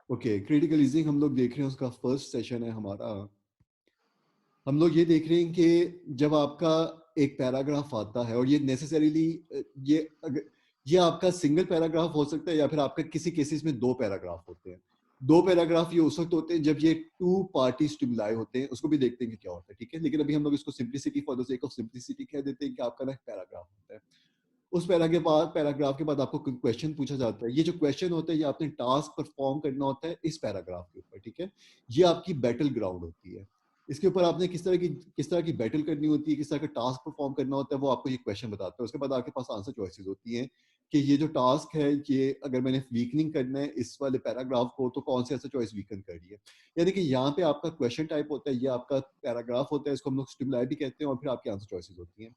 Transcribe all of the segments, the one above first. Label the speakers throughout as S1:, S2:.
S1: Okay, critical reasoning हम लोग देख रहे हैं, उसका फर्स्ट सेशन है हमारा। हम लोग ये देख रहे हैं कि जब आपका एक पैराग्राफ आता है, और ये नेसेसरीली ये अगर ये आपका सिंगल पैराग्राफ हो सकता है या फिर आपका किसी केसेस में दो पैराग्राफ होते हैं। दो पैराग्राफ ये उस वक्त होते हैं जब ये टू पार्टी स्टिमुलाई होते हैं, उसको भी देखते हैं कि क्या होता है, ठीक है। लेकिन अभी हम लोग इसको simplicity, for the sake of simplicity कह देते हैं कि आपका ना पैराग्राफ होता है। उस पैराग्राफ के बाद आपको क्वेश्चन पूछा जाता है। ये जो क्वेश्चन होता है, ये आपने टास्क परफॉर्म करना होता है इस पैराग्राफ के ऊपर, ठीक है। ये आपकी बैटल ग्राउंड होती है। इसके ऊपर आपने किस तरह की बैटल करनी होती है, किस तरह का टास्क परफॉर्म करना होता है, वो आपको ये क्वेश्चन बताता है। उसके बाद आपके पास आंसर चॉइसेस होती हैं कि ये जो टास्क है, ये अगर मैंने वीकनिंग करना है इस वाले पैराग्राफ को, तो कौन से ऐसा चॉइस वीकन कर रही है। यानी कि यहाँ पे आपका क्वेश्चन टाइप होता है, ये आपका पैराग्राफ होता है, इसको हम लोग स्टिमुलाई भी कहते हैं, और फिर आपकी आंसर चॉइसेस होती हैं।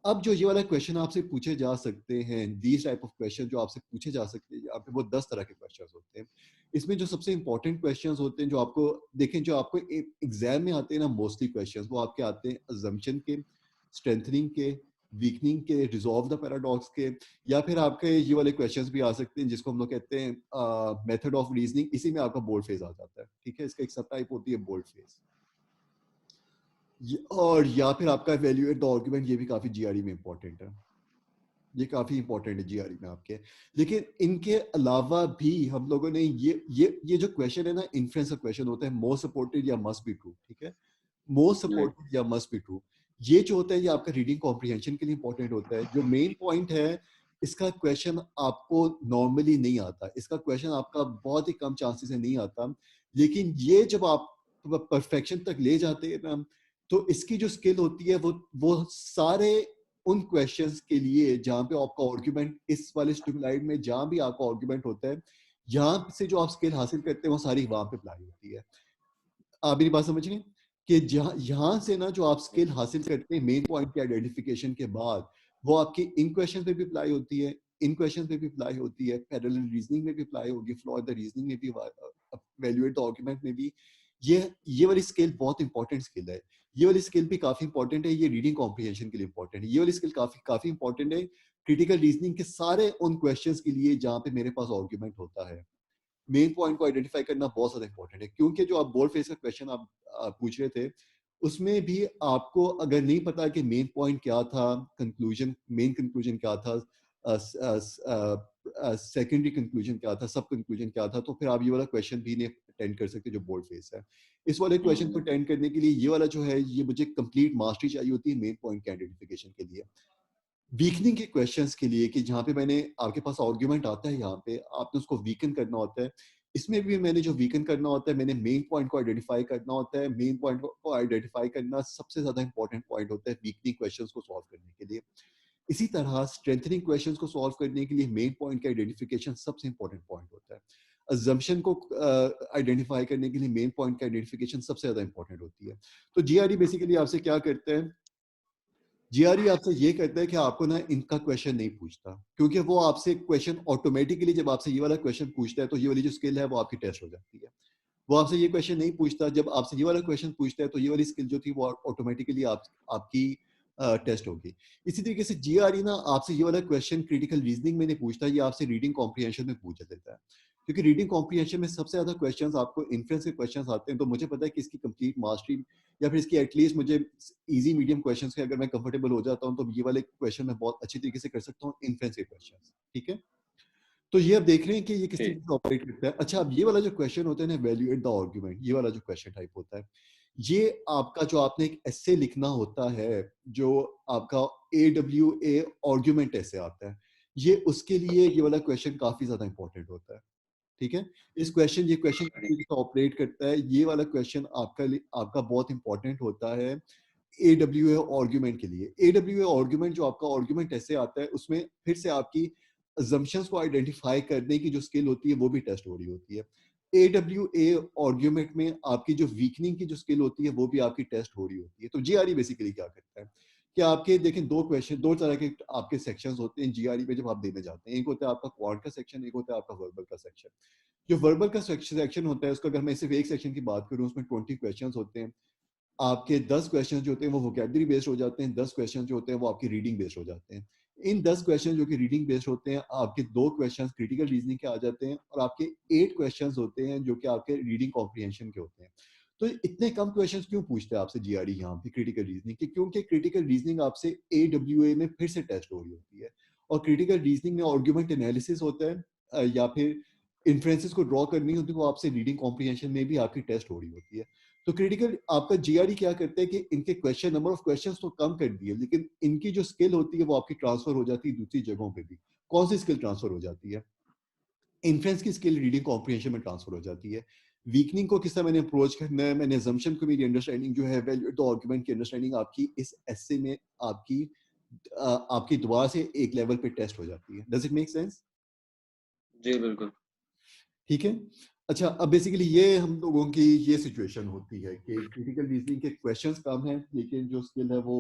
S1: अब जो ये वाला क्वेश्चन आपसे पूछे जा सकते हैं, दीज टाइप ऑफ क्वेश्चन जो आपसे पूछे जा सकते हैं, यहाँ पे वो 10 तरह के क्वेश्चन होते हैं। इसमें जो सबसे इंपॉर्टेंट क्वेश्चन होते हैं, जो आपको देखें, जो आपको एग्जाम में आते हैं ना, मोस्टली क्वेश्चन वो आपके आते हैं अजम्पशन के, स्ट्रेंथनिंग के, वीकनिंग के, रिजॉल्व द पैराडॉक्स के, या फिर आपके ये वाले क्वेश्चंस भी आ सकते हैं जिसको हम लोग कहते हैं मेथड ऑफ रीजनिंग। इसी में आपका बोल्ड फेज आ जाता है, ठीक है। इसका एक सब टाइप होती है बोल्ड फेज। और या फिर आपका वैल्यूएट द आर्गुमेंट, ये भी काफी जीआरई में इंपॉर्टेंट है। ये काफी इंपॉर्टेंट है जीआरई में आपके। लेकिन इनके अलावा भी हम लोगों ने ये जो क्वेश्चन है ना, इन्फ्रेंस का क्वेश्चन होता है, मोस्ट सपोर्टेड या मस्ट बी ट्रू, ठीक है। मोस्ट सपोर्टेड या मस्ट बी ट्रू, ये जो होता है, ये आपका रीडिंग कॉम्प्रिहेंशन के लिए इंपॉर्टेंट होता है। जो मेन पॉइंट है, इसका क्वेश्चन आपको नॉर्मली नहीं आता, इसका क्वेश्चन आपका बहुत ही कम चांसेस से नहीं आता। लेकिन ये जब आप परफेक्शन तक ले जाते हैं ना, तो इसकी जो स्किल होती है, वो सारे उन क्वेश्चंस के लिए जहां पे आपका आर्गुमेंट, इस वाले स्टिमुलाइड में जहां भी आपका आर्गुमेंट होता है, यहाँ से जो आप स्किल हासिल करते हैं, वो सारी वहां पे अप्लाई होती है। आप मेरी बात समझ रहे हैं कि जहां यहाँ से ना जो आप स्किल हासिल करते हैं मेन पॉइंट के आइडेंटिफिकेशन के बाद, वो आपकी इन क्वेश्चन पे भी अप्लाई होती है, इन क्वेश्चन पे भी अप्लाई होती है, पैरेलल रीजनिंग में भी अप्लाई होगी, फ्लॉ द रीजनिंग में भी, वैल्यूएट द आर्गुमेंट में भी। ये वाली स्किल बहुत इंपॉर्टेंट स्किल है। ये वाली स्किल भी काफी इंपॉर्टेंट है, ये रीडिंग कॉम्प्रिहेंशन के लिए इंपॉर्टेंट है। ये वाली स्किल काफी काफी इंपॉर्टेंट है क्रिटिकल रीजनिंग के सारे उन क्वेश्चंस के लिए जहां पे मेरे पास आर्गुमेंट होता है। मेन पॉइंट को आइडेंटिफाई करना बहुत ज्यादा इंपॉर्टेंट है, क्योंकि जो आप बोर्ड फेस का क्वेश्चन आप पूछ रहे थे, उसमें भी आपको अगर नहीं पता कि मेन पॉइंट क्या था, कंक्लूजन, मेन कंक्लूजन क्या था, सेकेंडरी कंक्लूजन क्या था, सब कंक्लूजन क्या था, तो फिर आप ये वाला क्वेश्चन भी नहीं अटेंड कर सकते जो बोर्ड फेस है। इस वाले क्वेश्चन को अटेंड करने के लिए ये वाला जो है, ये मुझे कंप्लीट मास्टरी चाहिए होती है मेन पॉइंट के आइडेंटिफिकेशन के लिए। वीकनिंग के क्वेश्चंस के लिए, कि जहाँ पे मैंने आपके पास आर्गुमेंट आता है, यहाँ पे आपने उसको वीकन करना होता है। इसमें भी मैंने जो वीकन करना होता है, मैंने मेन पॉइंट को आइडेंटिफाई करना होता है। मेन पॉइंट को आइडेंटिफाई करना सबसे ज्यादा इंपॉर्टेंट पॉइंट होता है वीकनिंग क्वेश्चंस को सॉल्व करने के लिए। इसी तरह स्ट्रेंथनिंग क्वेश्चंस को सॉल्व करने के लिए मेन पॉइंट का आइडेंटिफिकेशन सबसे इंपॉर्टेंट पॉइंट होता है। अजम्पशन को आइडेंटिफाई करने के लिए मेन पॉइंट का आइडेंटिफिकेशन सबसे ज्यादा इंपॉर्टेंट होती है। तो जीआरई बेसिकली आपसे क्या करते हैं, जीआरई आपसे ये कहता है कि आपको ना इनका क्वेश्चन नहीं पूछता, क्योंकि वो आपसे क्वेश्चन ऑटोमेटिकली जब आपसे ये वाला क्वेश्चन पूछता है, तो ये वाली जो स्किल है वो आपकी टेस्ट हो जाती है। वो आपसे ये क्वेश्चन नहीं पूछता, जब आपसे ये वाला क्वेश्चन पूछता है, तो ये वाली स्किल जो थी वो ऑटोमेटिकली आपकी टेस्ट होगी। इसी तरीके से जीआरई ना आपसे ये वाला क्वेश्चन क्रिटिकल रीजनिंग में नहीं पूछता, ये आपसे रीडिंग कॉम्प्रिहेंशन में पूछ लेता है। क्योंकि रीडिंग कॉम्प्रिहेंशन में सबसे ज्यादा क्वेश्चंस आपको इन्फ्रेंस के क्वेश्चंस आते हैं, तो मुझे पता है कि इसकी कंप्लीट मास्टरी, या फिर इसकी एटलीस्ट मुझे इजी मीडियम क्वेश्चंस के अगर मैं कंफर्टेबल हो जाता हूँ, तो ये वाले क्वेश्चन मैं बहुत अच्छी तरीके से कर सकता हूँ इन्फ्रेंस के क्वेश्चंस, ठीक है। तो ये अब देख रहे हैं कि ये किस तरीके से ऑपरेट करता है। अच्छा, अब ये वाला जो क्वेश्चन होता है ना, वैल्यूएट द आर्गुमेंट, ये वाला जो क्वेश्चन टाइप होता है, ये आपका जो आपने एक एसे लिखना होता है, जो आपका AWA आर्गुमेंट ऐसे आता है, ये उसके लिए ये वाला क्वेश्चन काफी ज्यादा इंपॉर्टेंट होता है, ठीक है। ये क्वेश्चन ऑपरेट करता है, ये वाला क्वेश्चन आपका बहुत इंपॉर्टेंट होता है AWA आर्गुमेंट के लिए। AWA आर्गुमेंट, जो आपका आर्गुमेंट ऐसे आता है, उसमें फिर से आपकी assumptions को आइडेंटिफाई करने की जो स्किल होती है, वो भी टेस्ट हो रही होती है। AWA आर्गुमेंट में आपकी जो वीकनिंग की जो स्किल होती है, वो भी आपकी टेस्ट हो रही होती है। तो जीआरई बेसिकली क्या करता है कि आपके देखें, दो तरह के आपके सेक्शंस होते हैं जीआरई में जब आप देने जाते हैं। एक होता है आपका क्वांट का सेक्शन, एक होता है आपका वर्बल का सेक्शन। जो वर्बल का सेक्शन होता है, उसका अगर मैं सिर्फ एक सेक्शन की बात करूं, उसमें 20 क्वेश्चंस होते हैं। आपके 10 क्वेश्चन जो होते हैं वो वोकैबुलरी बेस्ड हो जाते हैं, 10 क्वेश्चन जो होते हैं वो आपकी रीडिंग बेस्ड हो जाते हैं। इन 10 क्वेश्चन जो कि रीडिंग बेस्ड होते हैं, आपके 2 क्वेश्चन क्रिटिकल रीजनिंग के आ जाते हैं और आपके 8 क्वेश्चन होते हैं जो कि आपके रीडिंग कॉम्प्रिहेंशन के होते हैं। तो इतने कम क्वेश्चंस क्यों पूछते हैं आपसे जीआरई यहाँ पे क्रिटिकल रीजनिंग के? क्योंकि क्रिटिकल रीजनिंग आपसे एडब्ल्यूए में फिर से टेस्ट हो रही होती है और क्रिटिकल रीजनिंग में आर्गुमेंट एनालिसिस होता है या फिर इन्फ्रेंसेस को ड्रॉ करनी होती है, वो आपसे रीडिंग कॉम्प्रिहेंशन में भी आपकी टेस्ट हो रही होती है। तो क्रिटिकल आपका जीआरई क्या करता है कि इनके क्वेश्चन नंबर ऑफ क्वेश्चंस तो कम कर दिए, लेकिन इनकी जो स्किल होती है वो आपकी ट्रांसफर हो जाती है दूसरी जगहों पे भी। कौन सी स्किल ट्रांसफर हो जाती है? इन्फ्रेंस की स्किल रीडिंग कॉम्प्रिहेंशन में ट्रांसफर हो जाती है। वीकनिंग को किस तरह मैंने अप्रोच करना है, मैंने assumption को मेरी अंडरस्टैंडिंग जो है वैल्यूएट द आर्गुमेंट की अंडरस्टैंडिंग आपकी इस एसे में आपकी आपकी दोबारा से एक लेवल पे टेस्ट हो जाती है। Does it make sense?
S2: जी बिल्कुल।
S1: ठीक है। अच्छा, अब बेसिकली ये हम लोगों की ये सिचुएशन होती है कि क्रिटिकल रीजनिंग के क्वेश्चंस कम हैं, लेकिन जो स्किल है वो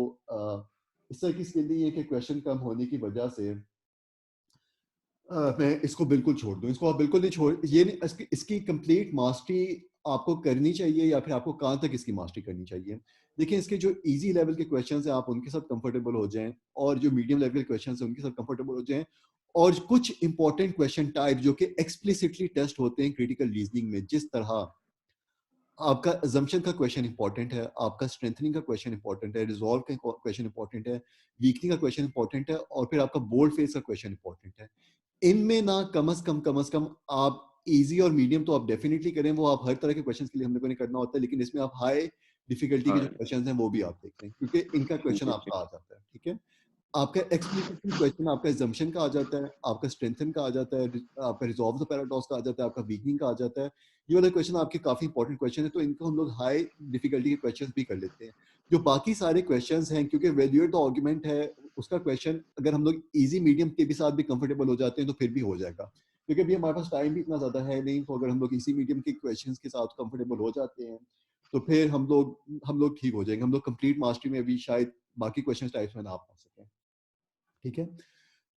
S1: इस तरह की स्किल नहीं है कि क्वेश्चन कम होने की वजह से मैं इसको बिल्कुल छोड़ दूं। इसको आप बिल्कुल नहीं छोड़, ये नहीं, इसकी कंप्लीट मास्टरी आपको करनी चाहिए या फिर आपको कहाँ तक इसकी मास्टरी करनी चाहिए? देखिए, इसके जो इजी लेवल के क्वेश्चंस हैं आप उनके साथ कंफर्टेबल हो जाएं और जो मीडियम लेवल के क्वेश्चंस हैं उनके साथ कंफर्टेबल हो जाएं और कुछ इंपॉर्टेंट क्वेश्चन टाइप जो कि एक्सप्लिसिटली टेस्ट होते हैं क्रिटिकल रीजनिंग में, जिस तरह आपका assumption का क्वेश्चन इंपॉर्टेंट है, आपका स्ट्रेंथनिंग का क्वेश्चन इंपॉर्टेंट है, रिजॉल्व का क्वेश्चन इंपॉर्टेंट है, वीकनिंग का क्वेश्चन इंपॉर्टेंट है और फिर आपका बोल्ड फेस का क्वेश्चन इंपॉर्टेंट है। इनमें ना कम से कम आप इजी और मीडियम तो आप डेफिनेटली करें, वो आप हर तरह के क्वेश्चंस के लिए हम लोगों ने करना होता है, लेकिन इसमें आप हाई डिफिकल्टी के जो
S2: हाँ।
S1: क्वेश्चंस हैं वो भी आप देख लें क्योंकि इनका क्वेश्चन
S2: जी, जी।
S1: आपका आ जाता है। ठीक है। आपका एक्सप्लिसिटली क्वेश्चन आपका assumption का आ जाता है, आपका स्ट्रेंथन का आ जाता है, आपका रिजॉल्व द पैराडॉक्स का आ जाता है, आपका वीकनिंग का आ जाता है। ये वाले क्वेश्चन आपके काफी इंपॉर्टेंट क्वेश्चन है, तो इनको हम लोग हाई डिफिकल्टी के क्वेश्चन भी कर लेते हैं। जो बाकी सारे क्वेश्चन हैं, क्योंकि वैल्यूएट द आर्गुमेंट है, उसका क्वेश्चन अगर हम लोग इजी मीडियम के भी साथ भी कंफर्टेबल हो जाते हैं तो फिर भी हो जाएगा, क्योंकि अभी हमारे पास टाइम भी इतना ज्यादा है नहीं। तो अगर हम लोग इसी मीडियम के क्वेश्चन के साथ कंफर्टेबल हो जाते हैं तो फिर हम लोग ठीक हो जाएंगे। हम लोग कंप्लीट मास्टरी में भी शायद बाकी क्वेश्चन टाइप्स में ना पहुंच सकें। ठीक है।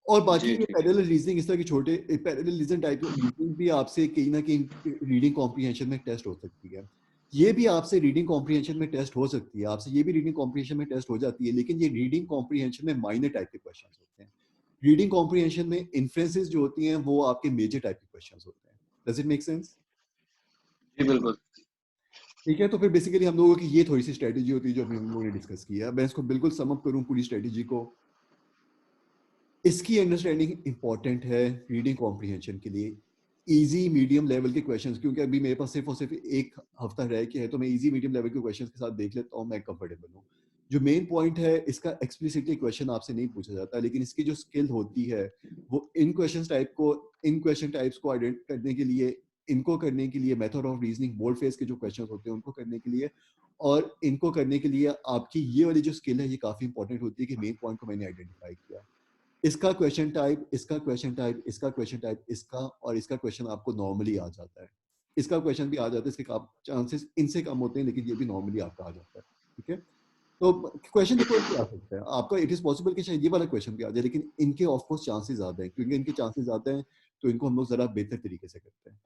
S1: और बाकी
S2: जी,
S1: ये
S2: ठीक है।
S1: पैरेलल रीजनिंग, इस तरह के छोटे पैरेलल रीजन टाइप रीजनिंग भी आपसे कहीं ना कहीं रीडिंग कॉम्प्रिहेंशन में टेस्ट हो सकती है। ये भी आपसे रीडिंग कॉम्प्रिहेंशन में टेस्ट हो सकती है, आपसे ये भी रीडिंग कॉम्प्रिहेंशन में टेस्ट हो जाती है, लेकिन ये रीडिंग कॉम्प्रिहेंशन में माइनर टाइप के क्वेश्चन होते हैं। रीडिंग कॉम्प्रिहेंशन में इन्फ्रेंसेस जो होती हैं वो आपके मेजर टाइप के क्वेश्चन होते हैं। Does it make sense?
S2: जी बिल्कुल।
S1: ठीक है। तो फिर बेसिकली हम लोगों की ये थोड़ी सी स्ट्रेटेजी होती है जो अभी हम लोगों ने डिस्कस किया। मैं इसको बिल्कुल सम अप करूं पूरी स्ट्रेटेजी को, इसकी अंडरस्टैंडिंग इंपॉर्टेंट है रीडिंग कॉम्प्रिहेंशन के लिए। इजी मीडियम लेवल के क्वेश्चंस, क्योंकि अभी मेरे पास सिर्फ और सिर्फ एक हफ्ता रह के है, तो मैं इजी मीडियम लेवल के क्वेश्चंस के साथ देख लेता हूँ, मैं कंफर्टेबल हूँ। जो मेन पॉइंट है इसका, एक्सप्लिसिटली क्वेश्चन आपसे नहीं पूछा जाता, लेकिन इसकी जो स्किल होती है वो इन क्वेश्चन टाइप्स को आइडेंट करने के लिए, इनको करने के लिए, method of reasoning bold face के जो क्वेश्चन होते हैं उनको करने के लिए, और इनको करने के लिए आपकी ये वाली जो स्किल है ये काफी इंपॉर्टेंट होती है कि मेन पॉइंट को मैंने आइडेंटिफाई किया। इसका क्वेश्चन टाइप, इसका क्वेश्चन टाइप, इसका क्वेश्चन टाइप, इसका और इसका क्वेश्चन आपको नॉर्मली आ जाता है। इसका क्वेश्चन भी आ जाता है, इसके चांसेस इनसे कम होते हैं, लेकिन ये भी नॉर्मली आपका आ जाता है। ठीक है। तो क्वेश्चन देखो भी आ सकता है आपका, इट इज पॉसिबल कि शायद ये वाला क्वेश्चन भी आ जाए, लेकिन इनके ऑफ कोर्स चांसेस ज्यादा है, क्योंकि इनके चांसेस ज्यादा हैं तो इनको हम लोग जरा बेहतर तरीके से करते हैं।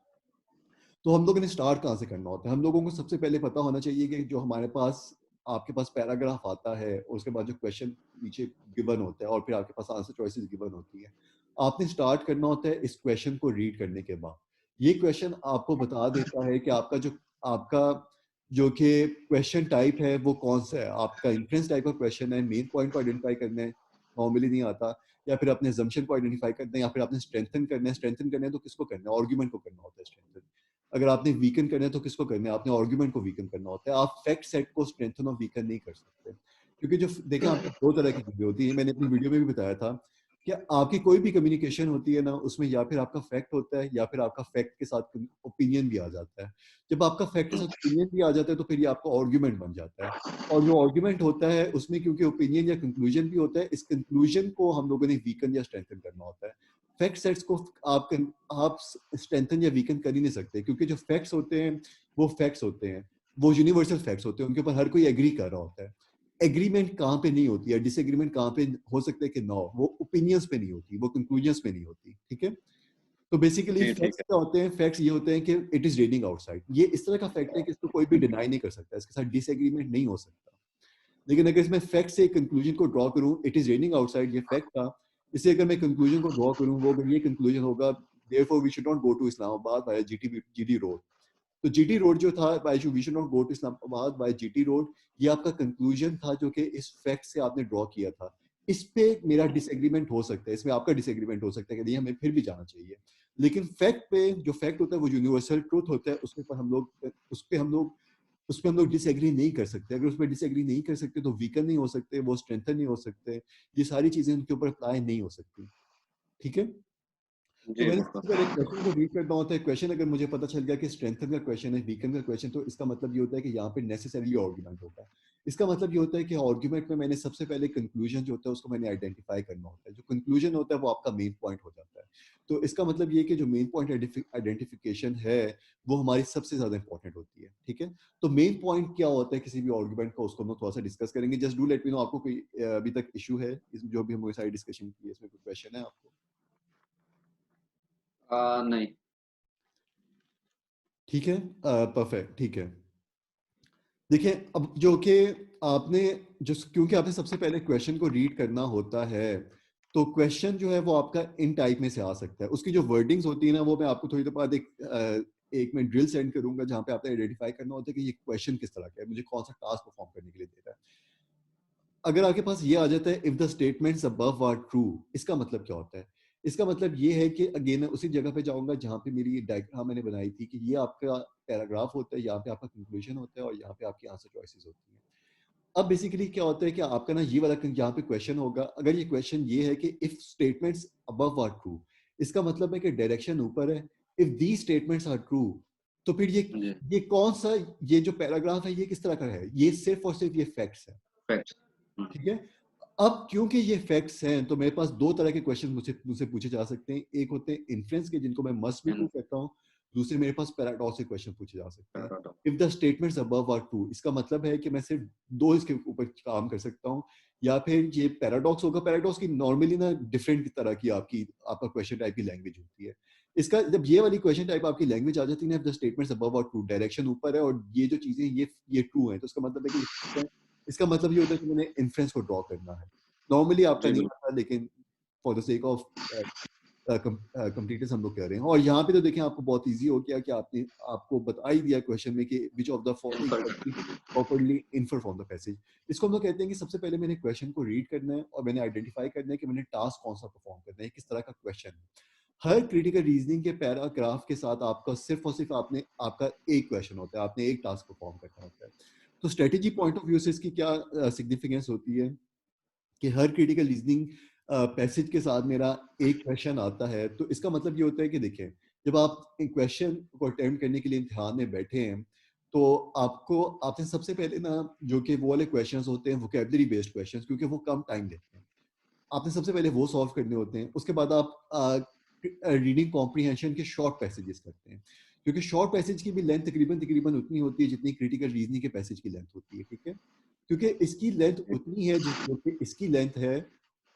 S1: तो हम लोगों ने स्टार्ट कहाँ से करना होता है? हम लोगों को सबसे पहले पता होना चाहिए कि जो हमारे पास, आपके पास पैराग्राफ आता है, उसके बाद जो क्वेश्चन नीचे गिवन होता है और फिर आपके पास आंसर चॉइसेस गिवन होती है, आपने स्टार्ट करना होता है इस क्वेश्चन को रीड करने के बाद। ये क्वेश्चन आपको बता देता है कि आपका जो कि क्वेश्चन टाइप है वो कौन सा है। आपका इंफ्रेंस टाइप का क्वेश्चन है, मेन पॉइंट को आइडेंटिफाई करना है, नॉर्मली नहीं आता, या फिर अपने assumption को आइडेंटिफाई करना है, या फिर आपने स्ट्रेंथन करना है। स्ट्रेंथन करना है तो किसको करना है? आर्गुमेंट को करना होता है स्ट्रेंथन। अगर आपने वीकन करना है तो किसको करना है? आपने आर्गुमेंट को वीकन करना होता है। आप फैक्ट सेट को स्ट्रेंथन और वीकन नहीं कर सकते, क्योंकि जो देखें आपको दो तरह की चीजें होती है, मैंने अपनी वीडियो में भी बताया था कि आपकी कोई भी कम्युनिकेशन होती है ना, उसमें या फिर आपका फैक्ट होता है या फिर आपका फैक्ट के साथ ओपिनियन भी आ जाता है। जब आपका फैक्ट के साथ ओपिनियन भी आ जाता है तो फिर ये आपका आर्गुमेंट बन जाता है। और जो आर्गुमेंट होता है उसमें क्योंकि ओपिनियन या कंक्लूजन भी होता है, इस कंक्लूजन को हम लोगों ने वीकन या स्ट्रेंथन करना होता है। फैक्ट सेट्स को आप स्ट्रेंथन या वीकन कर ही नहीं सकते, क्योंकि जो फैक्ट्स होते हैं वो फैक्ट्स होते हैं, वो यूनिवर्सल फैक्ट्स होते हैं, उनके ऊपर हर कोई एग्री कर रहा होता है। एग्रीमेंट कहाँ पे नहीं होती है, डिसएग्रीमेंट कहाँ पे हो सकता है कि ना हो, वो ओपिनियंस पे नहीं होती, वो कंक्लूजन्स पे नहीं होती। ठीक है। तो बेसिकली
S2: जी, ठीक
S1: फैक्ट्स
S2: है।
S1: क्या होते हैं? फैक्ट्स ये होते हैं कि इट इज रेनिंग आउटसाइड। ये इस तरह का फैक्ट है कि इसको कोई भी डिनाई नहीं कर सकता, इसके साथ डिसएग्रीमेंट नहीं हो सकता। लेकिन अगर इसमें फैक्ट से कंक्लूजन को ड्रॉ करूं, इट इज रेनिंग आउटसाइड, ये फैक्ट था, इसलिए अगर मैं कंक्लूजन को ड्रॉ करूँ, वो अगर ये कंक्लूजन होगा, therefore we should not go to Islamabad by GT road. तो जीटी रोड जो था, by we should not go to Islamabad by GT road, ये आपका कंक्लूजन था जो कि इस फैक्ट से आपने ड्रॉ किया था। इस पे मेरा डिसएग्रीमेंट हो सकता है, इसमें आपका डिसएग्रीमेंट हो सकता है कि नहीं हमें फिर भी जाना चाहिए। लेकिन फैक्ट पे जो फैक्ट होता है वो यूनिवर्सल ट्रूथ होता है, उसके ऊपर हम लोग उस पे हम लोग डिसएग्री नहीं कर सकते। अगर उस पर डिसएग्री नहीं कर सकते तो वीकन नहीं हो सकते, वो स्ट्रेंथन नहीं हो सकते, ये सारी चीजें उनके ऊपर अप्लाई नहीं हो सकती। ठीक है। तो
S2: जी,
S1: मैंने
S2: बिल्कुल।
S1: सबसे पहले क्वेश्चन को रीड करना होता है। क्वेश्चन अगर मुझे पता चल गया कि स्ट्रेंथन का क्वेश्चन है, वीकन का क्वेश्चन, तो इसका मतलब ये होता है कि यहाँ पे नेसेसरीली आर्गुमेंट होगा। इसका मतलब ये होता है कि आर्गुमेंट में मैंने सबसे पहले कंक्लूजन जो होता है उसको मैंने आइडेंटिफाई करना होता है। जो कंक्लूजन होता है वो आपका मेन पॉइंट हो जाता है। तो इसका मतलब ये कि जो मेन पॉइंट आइडेंटिफिकेशन है वो हमारी सबसे ज्यादा इंपॉर्टेंट होती है। ठीक है। तो मेन पॉइंट क्या होता है किसी भी आर्गुमेंट का, उसको हम लोग थोड़ा सा डिस्कस करेंगे। Just do let me know आपको कोई अभी तक इशू है जो भी हम सारी डिस्कशन की है, इसमें कोई क्वेश्चन है आपको?
S2: नहीं।
S1: ठीक है, परफेक्ट, ठीक है। देखिए, अब जो कि आपने जो, क्योंकि आपने सबसे पहले क्वेश्चन को रीड करना होता है, तो क्वेश्चन जो है वो आपका इन टाइप में से आ सकता है। उसकी जो वर्डिंग्स होती है ना, वो मैं आपको थोड़ी देर बाद एक मैं ड्रिल सेंड करूंगा जहां पे आपने आइडेंटिफाई करना होता है कि ये क्वेश्चन किस तरह का है, मुझे कौन सा टास्क परफॉर्म करने के लिए दे रहा है। अगर आपके पास ये आ जाता है, if the statements above are true, इसका मतलब क्या होता है? इसका मतलब ये है कि अगेन मैं उसी जगह पे जाऊंगा जहां पे मेरी ये डायग्राम मैंने बनाई थी कि ये आपका पैराग्राफ होता है, यहाँ पे आपका कंक्लूजन होता है और यहाँ पे आपकी आंसर चॉइसेस होती हैं। अब बेसिकली क्या होता है कि आपका ना ये वाला यहाँ पे क्वेश्चन होगा। अगर ये क्वेश्चन ये है कि if statements above are true, इसका मतलब है कि डायरेक्शन ऊपर है। If the statements are true, तो फिर
S2: जी,
S1: ये कौन सा, ये जो पैराग्राफ है ये किस तरह का है? ये सिर्फ और सिर्फ ये फैक्ट्स है।
S2: फैक्ट्स।
S1: ठीक है। अब क्योंकि ये फैक्ट्स हैं तो मेरे पास दो तरह के क्वेश्चन मुझसे मुझसे पूछे जा सकते हैं। एक होते हैं इन्फ्रेंस के, जिनको मैं मस्ट भी
S2: इन
S1: ट्रू कहता हूँ। दूसरे मेरे पास पैराडॉक्स के क्वेश्चन पूछे जा सकते हैं।
S2: Paradox.
S1: If the statements above are true, इसका मतलब है कि मैं सिर्फ दो इसके ऊपर काम कर सकता हूँ। या फिर ये पैराडॉक्स होगा। पैराडॉक्स की नॉर्मली ना डिफरेंट तरह की आपका क्वेश्चन टाइप की लैंग्वेज होती है। इसका जब ये वाली क्वेश्चन टाइप आपकी लैंग्वेज आ जाती है ना, the statements above are true, direction ऊपर है और ये जो चीजें ये ट्रू है, तो इसका मतलब है कि ये fixed है। इसका मतलब ये होता है कि मैंने इन्फ्रेंस को ड्रॉ करना है। नॉर्मली आपका
S2: जी,
S1: नहीं
S2: बिल्कुल।
S1: होता, लेकिन फॉर द सेक ऑफ कंप्लीटर्स हम लोग कह रहे हैं। और यहाँ पे तो देखें आपको बहुत इजी हो गया कि आपने आपको बता ही दिया क्वेश्चन में कि which of the following
S2: infer
S1: properly infer from the passage. इसको हम लोग कहते हैं कि सबसे पहले मैंने क्वेश्चन को रीड करना है और मैंने आइडेंटिफाई करना है कि मैंने टास्क कौन सा परफॉर्म करना है, किस तरह का क्वेश्चन है। हर क्रिटिकल रीजनिंग के पैराग्राफ के साथ आपका सिर्फ और सिर्फ आपने आपका एक क्वेश्चन होता है, आपने एक टास्क परफॉर्म करना होता है। तो स्ट्रेटेजी पॉइंट ऑफ व्यू से इसकी क्या सिग्निफिकेंस होती है कि हर क्रिटिकल रीजनिंग पैसेज के साथ मेरा एक क्वेश्चन आता है। तो इसका मतलब ये होता है कि देखिए, जब आप एक क्वेश्चन को अटेम्प्ट करने के लिए इम्तिहान में बैठे हैं, तो आपको आपने सबसे पहले ना जो कि वो वाले क्वेश्चंस होते हैं वोकेबलरी बेस्ड क्वेश्चंस, क्योंकि वो कम टाइम लेते हैं, आपने सबसे पहले वो सॉल्व करने होते हैं। उसके बाद आप रीडिंग कॉम्प्रीहेंशन के शॉर्ट पैसेजेस करते हैं, क्योंकि शॉर्ट पैसेज की भी लेंथ तकरीबन तकरीबन उतनी होती है जितनी क्रिटिकल रीजनिंग के पैसेज की लेंथ होती है। ठीक है। क्योंकि इसकी लेंथ
S2: जी,
S1: उतनी है जितनी कि इसकी लेंथ है।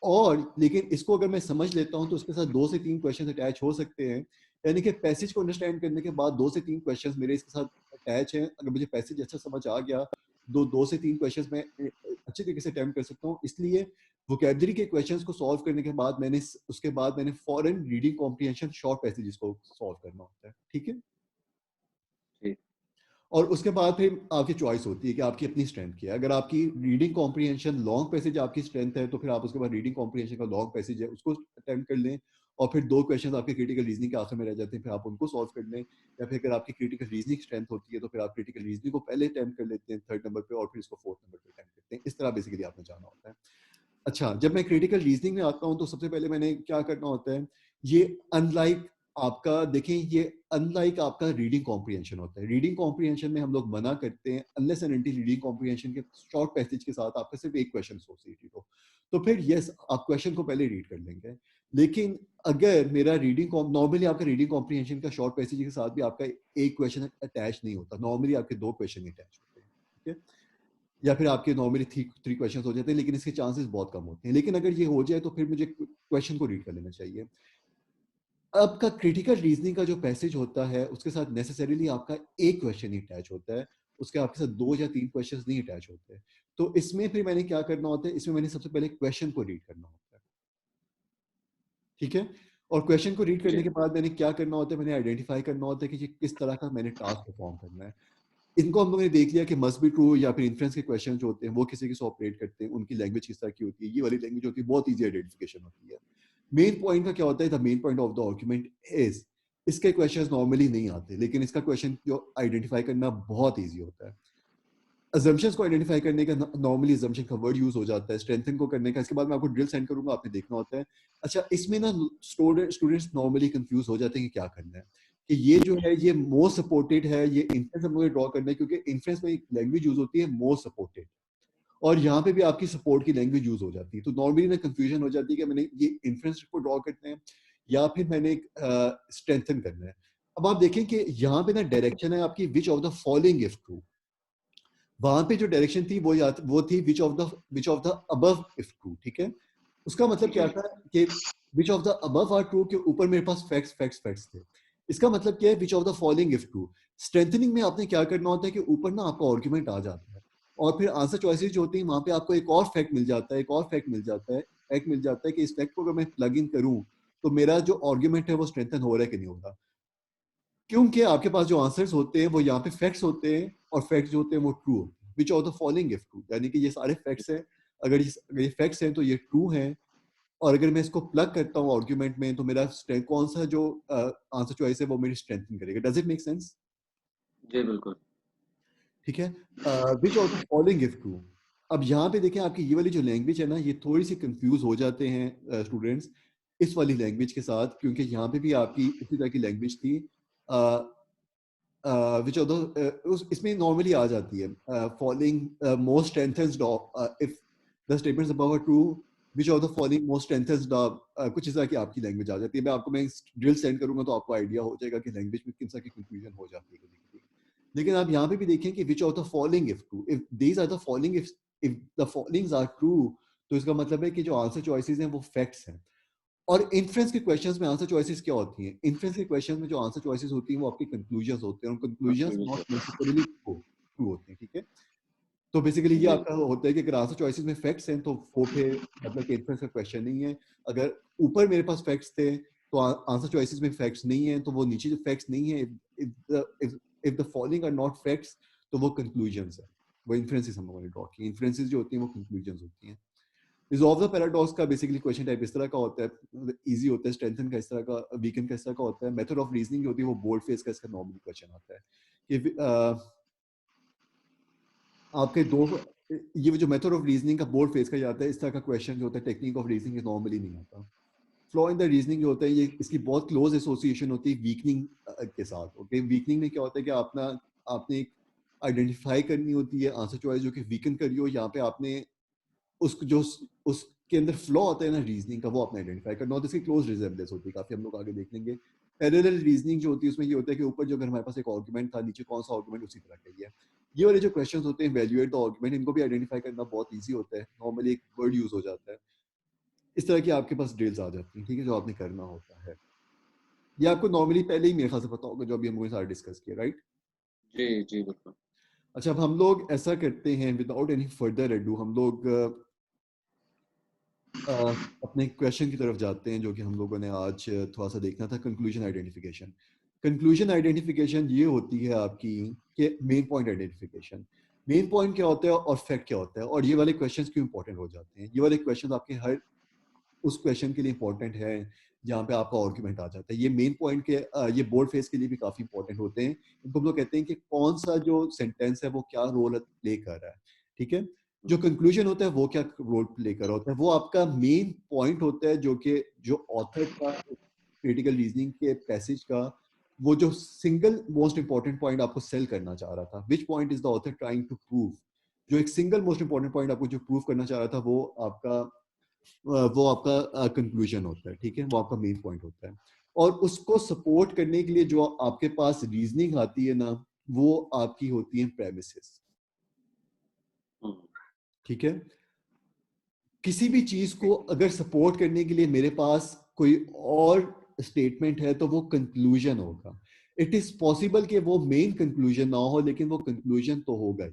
S1: और लेकिन इसको अगर मैं समझ लेता हूँ तो उसके साथ दो से तीन क्वेश्चन अटैच हो सकते हैं। यानी कि पैसेज को अंडरस्टैंड करने के बाद दो से तीन क्वेश्चन मेरे इसके साथ अटैच हैं। अगर मुझे पैसेज अच्छा समझ आ गया, दो से तीन क्वेश्चन मैं अच्छे तरीके से अटेम्प्ट कर सकता हूँ। इसलिए वोकेबलरी के क्वेश्चंस को सॉल्व करने के बाद उसके बाद मैंने foreign reading comprehension short passages को सॉल्व करना होता है। ठीक है।
S2: जी,
S1: और उसके बाद फिर आपकी चॉइस होती है कि आपकी अपनी स्ट्रेंथ क्या है। अगर आपकी रीडिंग कॉम्प्रीहेंशन लॉन्ग पैसेज आपकी स्ट्रेंथ है, तो फिर आप उसके बाद रीडिंग कॉम्प्रीहेंशन का लॉन्ग पैसेज है उसको अटेम्प्ट कर लें। और फिर दो क्वेश्चन आपके क्रिटिकल रीजनिंग के आखिर में रह जाते हैं, फिर आप उनको सॉल्व कर लें। या फिर अगर आपकी क्रिटिकल रीजनिंग स्ट्रेंथ होती है तो फिर आप क्रिटिकल रीजनिंग को पहले अटेम्प्ट कर लेते हैं थर्ड नंबर पे, और फिर इसको फोर्थ नंबर पे अटेम्प्ट करते हैं। इस तरह बेसिकली आपने जाना होता है। अच्छा, जब मैं क्रिटिकल रीजनिंग में आता हूँ तो सबसे पहले मैंने क्या करना होता है, ये अनलाइक आपका देखें, ये अनलाइक आपका रीडिंग कॉम्प्रीहेंशन होता है। रीडिंग कॉम्प्रीहेंशन में हम लोग मना करते हैं unless and until reading comprehension के शॉर्ट पैसेज के साथ आपका सिर्फ एक क्वेश्चन एसोसिएटेड हो, तो फिर यस आप क्वेश्चन को पहले रीड कर लेंगे। लेकिन अगर मेरा रीडिंग नॉर्मली आपका रीडिंग कॉम्प्रीहेंशन का शॉर्ट पैसेज के साथ भी आपका एक क्वेश्चन अटैच नहीं होता, नॉर्मली आपके दो क्वेश्चन अटैच होते हैं। ठीक है। या फिर आपके नॉर्मली थ्री थ्री क्वेश्चन हो जाते हैं, लेकिन इसके चांसेस बहुत कम होते हैं। लेकिन अगर ये हो जाए तो फिर मुझे क्वेश्चन को रीड कर लेना चाहिए। आपका क्रिटिकल रीजनिंग का जो पैसेज होता है उसके साथ नेसेसरीली आपका एक क्वेश्चन ही अटैच होता है, उसके आपके साथ दो या तीन क्वेश्चन नहीं अटैच होते। तो इसमें फिर मैंने क्या करना होता है, इसमें मैंने सबसे पहले क्वेश्चन को रीड करना होता है। ठीक है। और क्वेश्चन को रीड करने
S2: जी,
S1: के बाद मैंने क्या करना होता है, मैंने आइडेंटिफाई करना होता है कि ये किस तरह का मैंने टास्क परफॉर्म करना है। इनको हम लोगों ने देख लिया कि मस्ट बी ट्रू या फिर इन्फ्रेंस के क्वेश्चन जो होते हैं वो किसी किसी ऑपरेट करते हैं, उनकी लैंग्वेज किस तरह की होती है, ये वाली लैंग्वेज होती है, बहुत ईजी आइडेंटिफिकेशन होती है। मेन पॉइंट का क्या होता है, the main point of the argument is, इसके क्वेश्चंस नॉर्मली नहीं आते, लेकिन इसका क्वेश्चन जो आइडेंटिफाई करना बहुत ईजी होता है। अजम्पशंस को आइडेंटिफाई करने का नॉर्मली अजम्पशन का वर्ड यूज हो जाता है, स्ट्रेंथन को करने का, इसके बाद मैं आपको ड्रिल सेंड करूंगा, आपने देखना होता है। अच्छा, इसमें ना स्टूडेंट्स नॉर्मली कंफ्यूज हो जाते हैं कि क्या करना है, कि ये जो है ये मोस्ट सपोर्टेड है, ये इन्फ्रेंस हम लोग ड्रॉ करना है, क्योंकि इन्फ्रेंस में एक लैंग्वेज यूज होती है मोस्ट सपोर्टेड, और यहाँ पे भी आपकी सपोर्ट की लैंग्वेज यूज हो जाती है। तो नॉर्मली ना कंफ्यूजन हो जाती है कि मैंने ये इन्फ्रेंस को ड्रॉ करना है या फिर मैंने स्ट्रेंथन करना है। अब आप देखें कि यहाँ पे ना डायरेक्शन है आपकी which of the following if true, वहां पे जो डायरेक्शन थी वो थी which of the above if true, ठीक है। उसका मतलब क्या
S2: जी,
S1: था कि which of the above are true के ऊपर मेरे पास फैक्ट्स फैक्ट्स फैक्ट्स थे। इसका मतलब क्या है, which of the following if true. Strengthening में आपने क्या करना होता है कि ऊपर ना आपका आर्गुमेंट आ जाता है, और फिर आंसर चॉइसेस जो होती हैं वहां पे आपको एक और फैक्ट मिल जाता है, एक और फैक्ट मिल जाता है, फैक्ट मिल जाता है कि इस फैक्ट को अगर मैं प्लग इन करूं तो मेरा जो आर्गुमेंट है वो स्ट्रेंथन हो रहा है कि नहीं हो रहा, क्योंकि आपके पास जो आंसर्स होते हैं वो यहाँ पे फैक्ट्स होते हैं, और फैक्ट्स जो होते हैं वो ट्रू होते हैं, विच of the following if true, यानी कि ये सारे फैक्ट्स हैं, अगर ये फैक्ट्स हैं तो ये ट्रू हैं, और अगर मैं इसको प्लग करता हूँ आर्ग्यूमेंट में तो मेरा कौन सा जो आंसर चॉइस है वो मेरी स्ट्रेंथन करेगा। Does it make sense?
S2: जी, बिल्कुल।
S1: ठीक है। Which of the following if true. अब यहाँ पे देखें आपकी ये वाली जो लैंग्वेज है ना, ये थोड़ी सी कंफ्यूज हो जाते हैं स्टूडेंट्स इस वाली लैंग्वेज के साथ, क्योंकि यहाँ पे भी आपकी इसी तरह की लैंग्वेज थी। विच ऑफ द इसमें नॉर्मली आ जाती है following most strengthens if the statements above are true, which of the following most strengthens कुछ इस तरह की आपकी लैंग्वेज आ जाती है। मैं ड्रिल सेंड करूंगा तो आपको आइडिया हो जाएगा कि लैंग्वेज में किस तरह की कंफ्यूजन हो जाती है कभी कभी। लेकिन आप यहाँ पे भी देखें कि which of the following if true, if these are the following, if the followings are true, तो इसका मतलब है कि जो आंसर चॉइसेस हैं वो फैक्ट्स हैं। और इन्फ्रेंस के क्वेश्चंस में आंसर चॉइसेस क्या होती हैं, इन्फ्रेंस के क्वेश्चन में जो आंसर चॉइसेस होती हैं वो आपके कंक्लूजन्स होते हैं, और कंक्लूजन्स
S2: कंक्लूजन
S1: नॉट
S2: होता है।
S1: नेसेसरीली ट्रू होते हैं, ठीक है। तो बेसिकली ये
S2: जी,
S1: आपका होता है कि अगर आंसर चॉइसेस में फैक्ट्स हैं तो वो फिर मतलब कि इन्फ्रेंस का क्वेश्चन नहीं है। अगर ऊपर मेरे पास फैक्ट्स थे तो आंसर चॉइसेस में फैक्ट्स नहीं है, तो वो नीचे जो फैक्ट्स नहीं है, if the following are not facts, तो वो कंक्लूजन्स है, वो इन्फ्रेंसेस हम लोगों ने ड्रॉ की। इन्फ्रेंसेस जो होती हैं वो कंक्लूजन्स होती हैं। रिजॉल्व द पैराडॉक्स का बेसिकली क्वेश्चन टाइप इस तरह का होता है, इजी होता है। स्ट्रेंथन का इस तरह का, वीकन का इस तरह का होता है। मेथड ऑफ रीजनिंग जो होती है वो बोल्ड फेस का इसका नॉर्मली क्वेश्चन आता है कि आपके दो, ये जो मेथड ऑफ रीजनिंग का बोर्ड फेस का जाता है, इस तरह का क्वेश्चन जो होता है टेक्निक ऑफ रीजनिंग नॉर्मली नहीं आता। फ्लॉ इन द रीजनिंग जो होता है, ये इसकी बहुत क्लोज एसोसिएशन होती है वीकनिंग के साथ। ओके, वीकनिंग में क्या होता है कि आपने आइडेंटिफाई करनी होती है आंसर चॉइस जो कि वीकन करी हो, यहाँ पे आपने उसके अंदर फ्लॉ होता है ना रीजनिंग का, वो आपने आइडेंटिफाई करना होता है। इसकी क्लोज रिजेम्बलेंस होती है काफी, हम लोग आगे देख लेंगे। पैरेलल रीजनिंग जो होती है उसमें ये होता है कि ऊपर जो अगर हमारे पास एक आर्गुमेंट था, नीचे कौन सा आर्गुमेंट उसी तरह का ही है। ये वाले जो क्वेश्चंस होते हैं इवैल्यूएट द आर्गुमेंट, इनको भी आइडेंटिफाई करना बहुत ईजी होता है। नॉर्मली एक वर्ड यूज हो जाता है, इस तरह की आपके पास ड्रिल्स आ जाती हैं, ठीक है, जो आपने करना होता है। ये आपको नॉर्मली पहले ही मेरे ख्याल से पता होगा जो अभी हम लोगों ने सारा डिस्कस किया, राइट।
S2: जी, जी, बिल्कुल।
S1: अच्छा, अब हम लोग ऐसा करते हैं विदाउट एनी फर्दर एडू, हम लोग अपने क्वेश्चन की तरफ जाते हैं जो कि हम लोगों ने आज थोड़ा सा देखना था, कंक्लूजन आइडेंटिफिकेशन। कंक्लूजन आइडेंटिफिकेशन ये होती है आपकी कि main point identification. Main point क्या होता है और फैक्ट क्या होता है, और ये वाले क्वेश्चंस क्यों इंपॉर्टेंट हो जाते हैं। ये वाले क्वेश्चंस आपके हर उस क्वेश्चन के लिए इंपॉर्टेंट है जहाँ पे आपका आर्गुमेंट आ जाता है। ये मेन पॉइंट के ये बोर्ड फेस के लिए भी काफी इंपॉर्टेंट होते हैं। इनको हम लोग कहते हैं कि कौन सा जो सेंटेंस है वो क्या रोल प्ले कर रहा है, ठीक है। जो कंक्लूजन होता है वो क्या रोल प्ले कर रहा होता है, वो आपका मेन पॉइंट होता है, जो कि जो ऑथर का क्रिटिकल रीजनिंग के पैसेज का वो जो सिंगल मोस्ट इंपॉर्टेंट पॉइंट आपको सेल करना चाह रहा था, which point is the author trying to prove. जो एक सिंगल मोस्ट इंपॉर्टेंट पॉइंट आपको जो प्रूव करना चाह रहा था वो आपका कंक्लूजन होता है, ठीक है, वो आपका मेन पॉइंट होता है। और उसको सपोर्ट करने के लिए जो आपके पास रीजनिंग आती है ना, वो आपकी होती है प्रेमिसेस,
S2: हुँ,
S1: ठीक है। किसी भी चीज को अगर सपोर्ट करने के लिए मेरे पास कोई और स्टेटमेंट है तो वो कंक्लूजन होगा। इट इज पॉसिबल कि वो मेन कंक्लूजन ना हो, लेकिन वो कंक्लूजन तो होगा ही।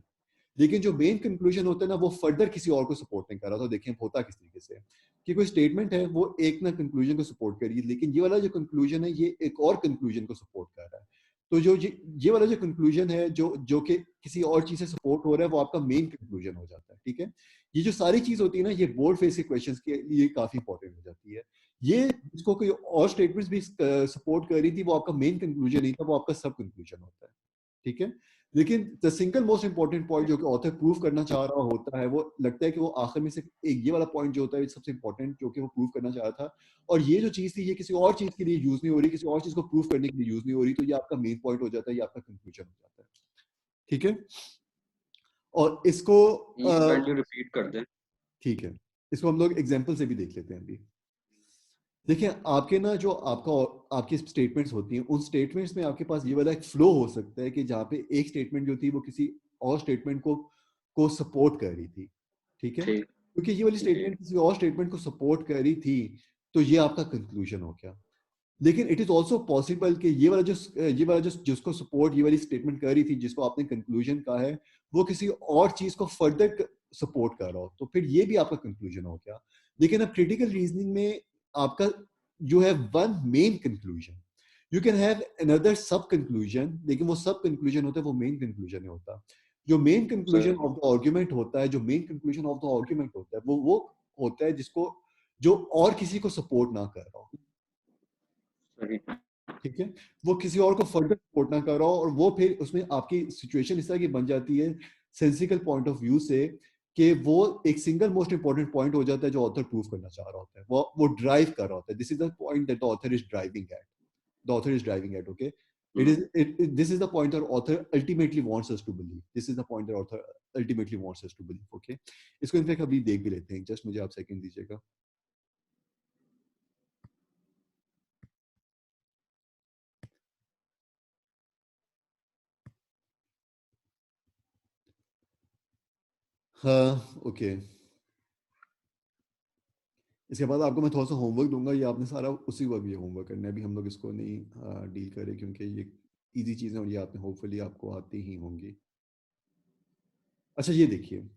S1: लेकिन जो मेन कंक्लूजन होता है ना, वो फर्दर किसी और को सपोर्ट नहीं कर रहा। तो देखिए होता किस तरीके से है कि कोई स्टेटमेंट है, वो एक ना कंक्लूजन को सपोर्ट कर रही है, लेकिन ये वाला जो कंक्लूजन है ये एक और कंक्लूजन को सपोर्ट कर रहा है। तो जो ये वाला जो कंक्लूजन है, जो जो कि किसी और चीज से सपोर्ट हो रहा है, वो आपका मेन कंक्लूजन हो जाता है। ठीक है, ये जो सारी चीज होती है ना, ये बोर्ड फेस के क्वेश्चंस के लिए काफी इंपॉर्टेंट हो जाती है। ये इसको कोई और स्टेटमेंट्स भी सपोर्ट कर रही थी, वो आपका मेन कंक्लूजन नहीं था, वो आपका सब कंक्लूजन होता है। ठीक है, लेकिन the single most important point जो कि ऑथर प्रूव करना चाह रहा होता है, वो लगता है कि वो आखिर में से एक ये वाला पॉइंट जो होता है सबसे इंपॉर्टेंट, जो कि वो प्रूव करना चाह रहा था। और ये जो चीज थी, ये किसी और चीज के लिए यूज नहीं हो रही, किसी और चीज को प्रूव करने के लिए यूज नहीं हो रही, तो ये आपका मेन पॉइंट हो जाता है, ये आपका कंक्लूजन हो जाता है। ठीक है, और इसको
S2: ये काइंडली रिपीट कर दें।
S1: ठीक है, इसको हम लोग एग्जाम्पल से भी देख लेते हैं अभी। देखिए आपके ना जो आपकी स्टेटमेंट्स होती हैं, उन स्टेटमेंट्स में आपके पास ये वाला एक फ्लो हो सकता है कि जहाँ पे एक स्टेटमेंट जो थी वो किसी और स्टेटमेंट को सपोर्ट कर रही थी। ठीक है,
S2: ठीक।
S1: क्योंकि ये वाली
S2: जी।
S1: स्टेटमेंट किसी और स्टेटमेंट को सपोर्ट कर रही थी, तो ये आपका कंक्लूजन हो गया। लेकिन इट इज ऑल्सो पॉसिबल कि ये वाला जो जिसको सपोर्ट ये वाली स्टेटमेंट कर रही थी, जिसको आपने कंक्लूजन कहा है, वो किसी और चीज को फर्दर सपोर्ट कर रहा हो, तो फिर ये भी आपका कंक्लूजन हो गया। लेकिन अब क्रिटिकल रीजनिंग में आपका जो है one main conclusion, you can have another सब कंक्लूजन, लेकिन वो सब कंक्लूजन होता है, वो मेन कंक्लूजन नहीं होता। जो मेन कंक्लूजन
S2: सही।
S1: ऑफ द आर्ग्यूमेंट होता है, जो main conclusion of the argument होता है, वो होता है जिसको जो और किसी को सपोर्ट ना कर रहा हो।
S2: सही।
S1: ठीक है, वो किसी और को फर्दर सपोर्ट ना कर रहा हो, और वो फिर उसमें आपकी सिचुएशन इस तरह की बन जाती है सेंसिकल पॉइंट ऑफ व्यू से, कि वो एक सिंगल मोस्ट इंपॉर्टेंट पॉइंट हो जाता है जो ऑथर प्रूव करना चाह रहा होता है, वो ड्राइव कर रहा होता है। This is the point that the author is driving eight, the author is driving eight. Okay, this is the point that author ultimately wants us to believe, this is the point that author ultimately wants us to believe. Okay, इसको in fact अभी देख भी लेते हैं, just मुझे आप second दीजिएगा। हाँ ओके, इसके बाद आपको मैं थोड़ा सा होमवर्क दूंगा, ये आपने सारा उसी वक्त ये होमवर्क करना है। अभी हम लोग इसको नहीं डील करें, क्योंकि ये इजी चीज़ें और ये आपने होपफुली आपको आती ही होंगी। अच्छा ये देखिए,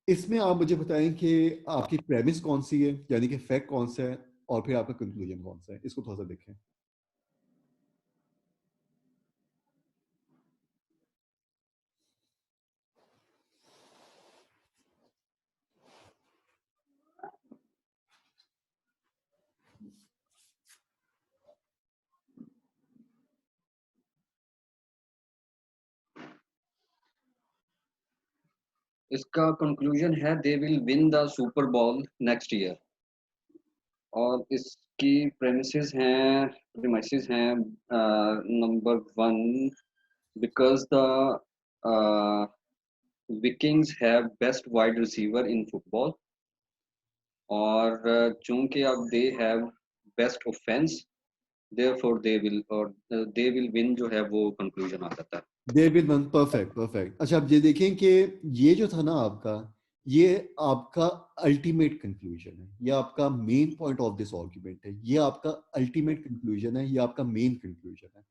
S1: इसमें आप मुझे बताएं कि आपकी प्रेमिस कौन सी है, यानी कि फैक्ट कौन सा है, और फिर आपका कंक्लूजन कौन सा है, इसको थोड़ा सा देखें।
S2: इसका कंक्लूजन है they will win the Super Bowl next year. और इसकी प्रेमिसेस हैं number one, because the Vikings have best wide receiver in football. और चूंकि अब they have best offense, therefore they will win जो है वो कंक्लूजन आ जाता है।
S1: They will won, perfect perfect. अच्छा अब ये देखें कि ये जो था ना आपका, ये आपका अल्टीमेट कंक्लूजन है, ये आपका main point of this argument है, ये आपका अल्टीमेट कंक्लूजन है, ये आपका मेन कंक्लूजन है।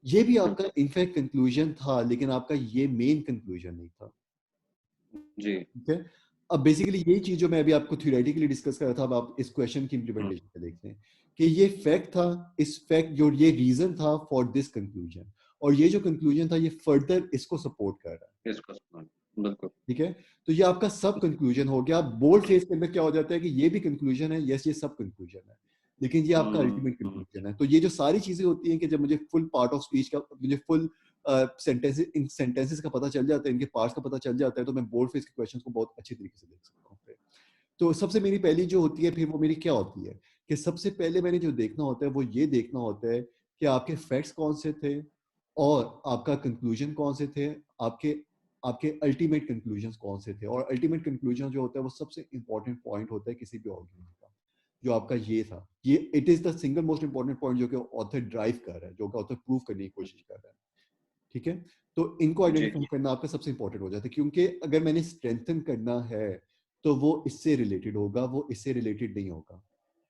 S1: ये भी आपका इनफैक्ट कंक्लूजन था, लेकिन आपका ये मेन कंक्लूजन नहीं था।
S2: जी।
S1: ठीक है, अब बेसिकली यही चीज जो मैं अभी आपको थ्योरेटिकली डिस्कस कर रहा था, अब आप इस क्वेश्चन की इम्प्लीमेंटेशन पे देखते हैं कि ये फैक्ट था, इस फैक्ट जो ये रीजन था फॉर दिस कंक्लूजन, और ये जो कंक्लूजन था ये फर्दर इसको सपोर्ट कर रहा है।
S2: इसका बिल्कुल।
S1: ठीक है, तो ये आपका सब कंक्लूजन हो गया। बोल्ड फेस के अंदर क्या हो जाता है कि ये भी कंक्लूजन है, यस ये सब कंक्लूजन है, लेकिन ये आपका अल्टीमेट
S2: हम्म।
S1: कंक्लूजन है। तो ये जो सारी चीजें होती हैं कि जब मुझे फुल पार्ट ऑफ स्पीच का, मुझे फुल इन सेंटेंसेस का पता चल जाता है, इनके पार्ट्स का पता चल जाता है, तो मैं बोल्ड फेस के क्वेश्चंस को बहुत अच्छी तरीके से देख सकता हूँ फिर। तो सबसे मेरी पहली जो होती है फिर वो मेरी क्या होती है कि सबसे पहले मैंने जो देखना होता है वो ये देखना होता है कि आपके फैक्ट्स कौन से थे और आपका कंक्लूजन कौन से थे, आपके आपके अल्टीमेट कंक्लूजन कौन से थे। और अल्टीमेट कंक्लूजन जो होता है वो सबसे इंपॉर्टेंट पॉइंट होता है किसी भी आर्गुमेंट का, जो आपका ये था, ये it is the single most important point जो कि ऑथर ड्राइव कर रहा है, जो कि ऑथर प्रूव करने की कोशिश कर रहा है। ठीक है, तो इनको
S2: जी।
S1: आइडेंटिफाई करना आपका सबसे इंपॉर्टेंट हो जाता है, क्योंकि अगर मैंने स्ट्रेंथन करना है तो वो इससे रिलेटेड होगा, वो इससे रिलेटेड नहीं होगा।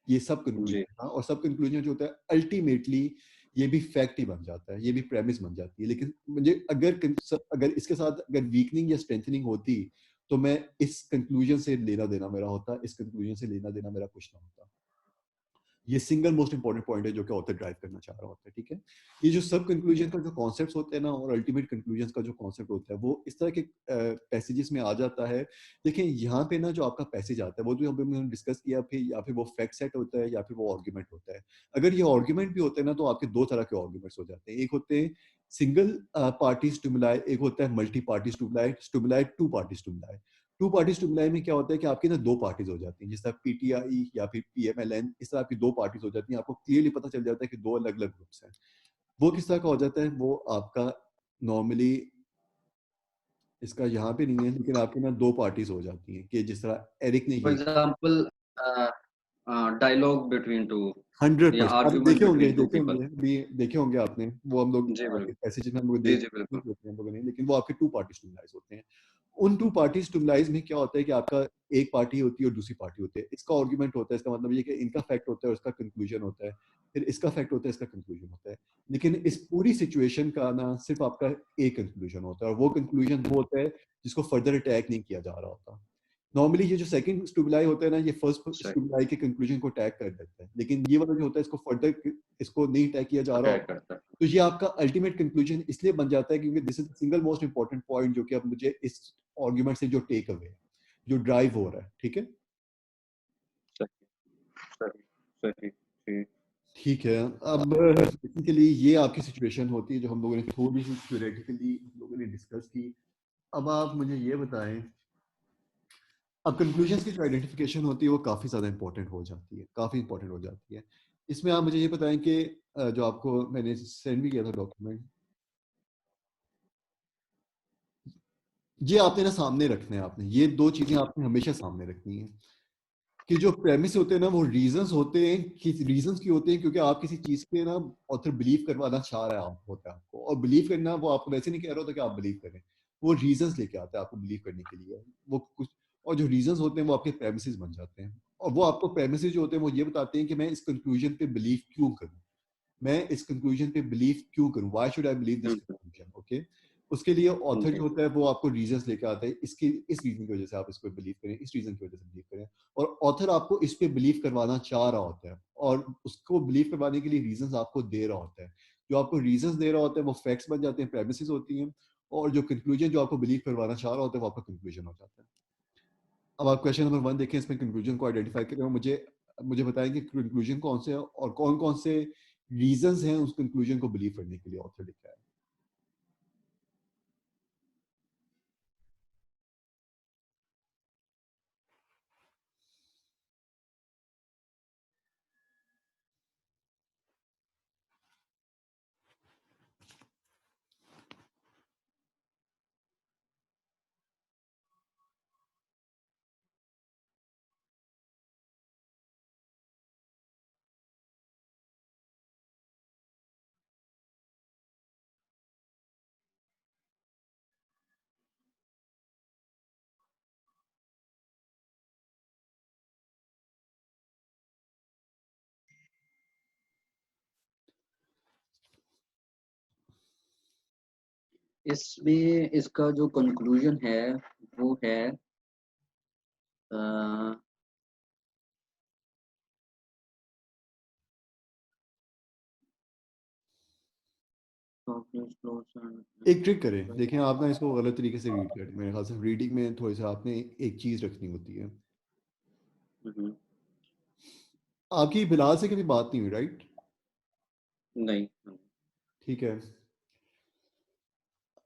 S1: ये सब
S2: जी।
S1: कंक्लूजन था, और सब कंक्लूजन जो होता है अल्टीमेटली ये भी फैक्ट ही बन जाता है, ये भी प्रेमिस बन जाती है। लेकिन मुझे अगर इसके साथ अगर वीकनिंग या स्ट्रेंथनिंग होती, तो मैं इस कंक्लूजन से लेना देना मेरा होता, इस कंक्लूजन से लेना देना मेरा कुछ ना होता। ये सिंगल मोस्ट इंपॉर्टेंट पॉइंट है जो कि ऑथर ड्राइव करना चाह रहा होता है, ठीक है। ये जो सब कंक्लूजन का जो कॉन्सेप्ट्स होते हैं ना, और अल्टीमेट कंक्लूजन का जो कॉन्सेप्ट होता है, वो इस तरह के पैसेजेस में आ जाता है। देखिए यहाँ पे ना जो आपका पैसेज आता है, वो जो हमने डिस्कस किया, फिर या फिर वो फैक्ट सेट होता है या फिर वो आर्ग्यूमेंट होता है। अगर ये आर्ग्यूमेंट भी होते हैं ना, तो आपके दो तरह के आर्ग्यूमेंट्स हो जाते हैं। एक होते हैं सिंगल पार्टी स्टिमुलाई, एक होता है multi party stimuli, stimuli two party stimuli. Two party stimuli में क्या होता है कि आपकी ना दो पार्टीज हो जाती हैं, जिस तरह पीटीआई या फिर पीएमएलएन, इस तरह आपकी दो पार्टीज हो जाती हैं। आपको क्लियरली पता चल जाता है कि दो अलग अलग ग्रुप्स हैं। वो किस तरह का हो जाता है, वो आपका नॉर्मली इसका यहाँ पे नहीं है, लेकिन आपके ना दो पार्टीज हो जाती हैं, कि जिस तरह एरिक ने
S2: फॉर
S1: ये
S2: एग्जांपल डायलॉग बिटवीन टू या
S1: 100% आप
S2: आर्गुमेंट बिटवीन टू पीपल।
S1: देखे होंगे आपने, वो हम लोग
S2: जी बिल्कुल।
S1: पैसेज में हम लोग
S2: जी
S1: देख
S2: जी बिल्कुल।
S1: होते हैं हम लोगों ने, लेकिन वो आपके टू पार्टी स्टिमुलाइज होते हैं। उन टू पार्टी स्टिमुलाइज में क्या होता है कि आपका एक पार्टी होती है और दूसरी पार्टी होती है, इसका आर्गुमेंट होता है, इसका मतलब ये कि इनका फैक्ट होता है और इसका कंक्लूजन होता है, फिर इसका फैक्ट होता है, इसका कंक्लूजन होता है। लेकिन इस पूरी सिचुएशन का ना सिर्फ आपका एक कंक्लूजन होता है, और वो कंक्लूजन वो होता है जिसको फर्दर अटैक नहीं किया जा रहा होता। नॉर्मली ये जो सेकंड स्टिमुलाई होता है ना, ये फर्स्ट
S2: सही।
S1: स्टिमुलाई के कंक्लूजन को अटैक कर देता है, लेकिन ये वाला जो होता है इसको फर्दर इसको नहीं अटैक किया जा रहा
S2: अटैक
S1: होता।
S2: करता है।
S1: तो ये आपका अल्टीमेट कंक्लूजन इसलिए बन जाता है क्योंकि this is the single most important point जो कि अब मुझे इस आर्गुमेंट से जो टेक अवे है, जो ड्राइव हो रहा है, ठीक है।
S2: सही सही सही। जी।
S1: ठीक है, अब बेसिकली ये आपकी सिचुएशन होती है जो हम लोगों ने थोड़ी सी थ्योरेटिकली हम लोगों ने डिस्कस की। अब आप मुझे ये बताएं, अब कंक्लूजन्स की जो आइडेंटिफिकेशन होती है वो काफ़ी ज़्यादा इंपॉर्टेंट हो जाती है, काफ़ी इंपॉर्टेंट हो जाती है। इसमें आप मुझे ये बताएं कि जो आपको मैंने सेंड भी किया था डॉक्यूमेंट, ये आपने ना सामने रखना है। आपने ये दो चीज़ें आपने हमेशा सामने रखनी है, कि जो प्रेमिस होते हैं ना, वो रीजंस होते हैं, कि रीजंस की होते हैं क्योंकि आप किसी चीज़ पे ना ऑथर बिलीव करवाना चाह रहा है, आप होता है आपको, और बिलीव करना वो आपको वैसे नहीं कह रहा होता कि आप बिलीव करें, वो रीजंस लेके आता है आपको बिलीव करने के लिए, वो कुछ। और जो रीजंस होते हैं वो आपके प्रेमिसेस बन जाते हैं, और वो आपको प्रेमिसेस जो होते हैं वो ये बताते हैं कि मैं इस कंक्लूजन पे बिलीव क्यों करूं, मैं इस कंक्लूजन पे बिलीव क्यों करूं, why should I believe this
S2: hmm.
S1: Conclusion, okay. उसके लिए ऑथर
S2: जी।
S1: जो होता है वो आपको रीजंस लेके आता है, इसकी इस रीजन की वजह से आप इसको बिलीव करें, इस रीजन की वजह से बिलीव करें। और ऑथर आपको इस पे बिलीव करवाना चाह रहा होता है, और उसको बिलीव करवाने के लिए रीजंस आपको दे रहा होता है। जो आपको रीजंस दे रहा होता है वो फैक्ट्स बन जाते हैं, प्रेमिसेस होती हैं, और जो कंक्लूजन जो आपको बिलीव करवाना चाह रहा होता है वो आपका कंक्लूजन हो जाता है। अब आप क्वेश्चन नंबर 1 देखें, इसमें कंक्लूजन को आइडेंटिफाई करें, और मुझे मुझे बताएं कि कंक्लूजन कौन से है और कौन कौन से रीजंस हैं उस कंक्लूजन को बिलीव करने के लिए ऑथर लिखा है।
S2: इसमें इसका जो कंक्लूजन है वो है
S1: एक ट्रिक करें, देखें आप ना इसको गलत तरीके से रीड करें, मेरे ख्याल से रीडिंग में थोड़ी सा आपने एक चीज रखनी होती है। आपकी बिलाल से कभी बात नहीं हुई, राइट?
S2: नहीं।
S1: ठीक है।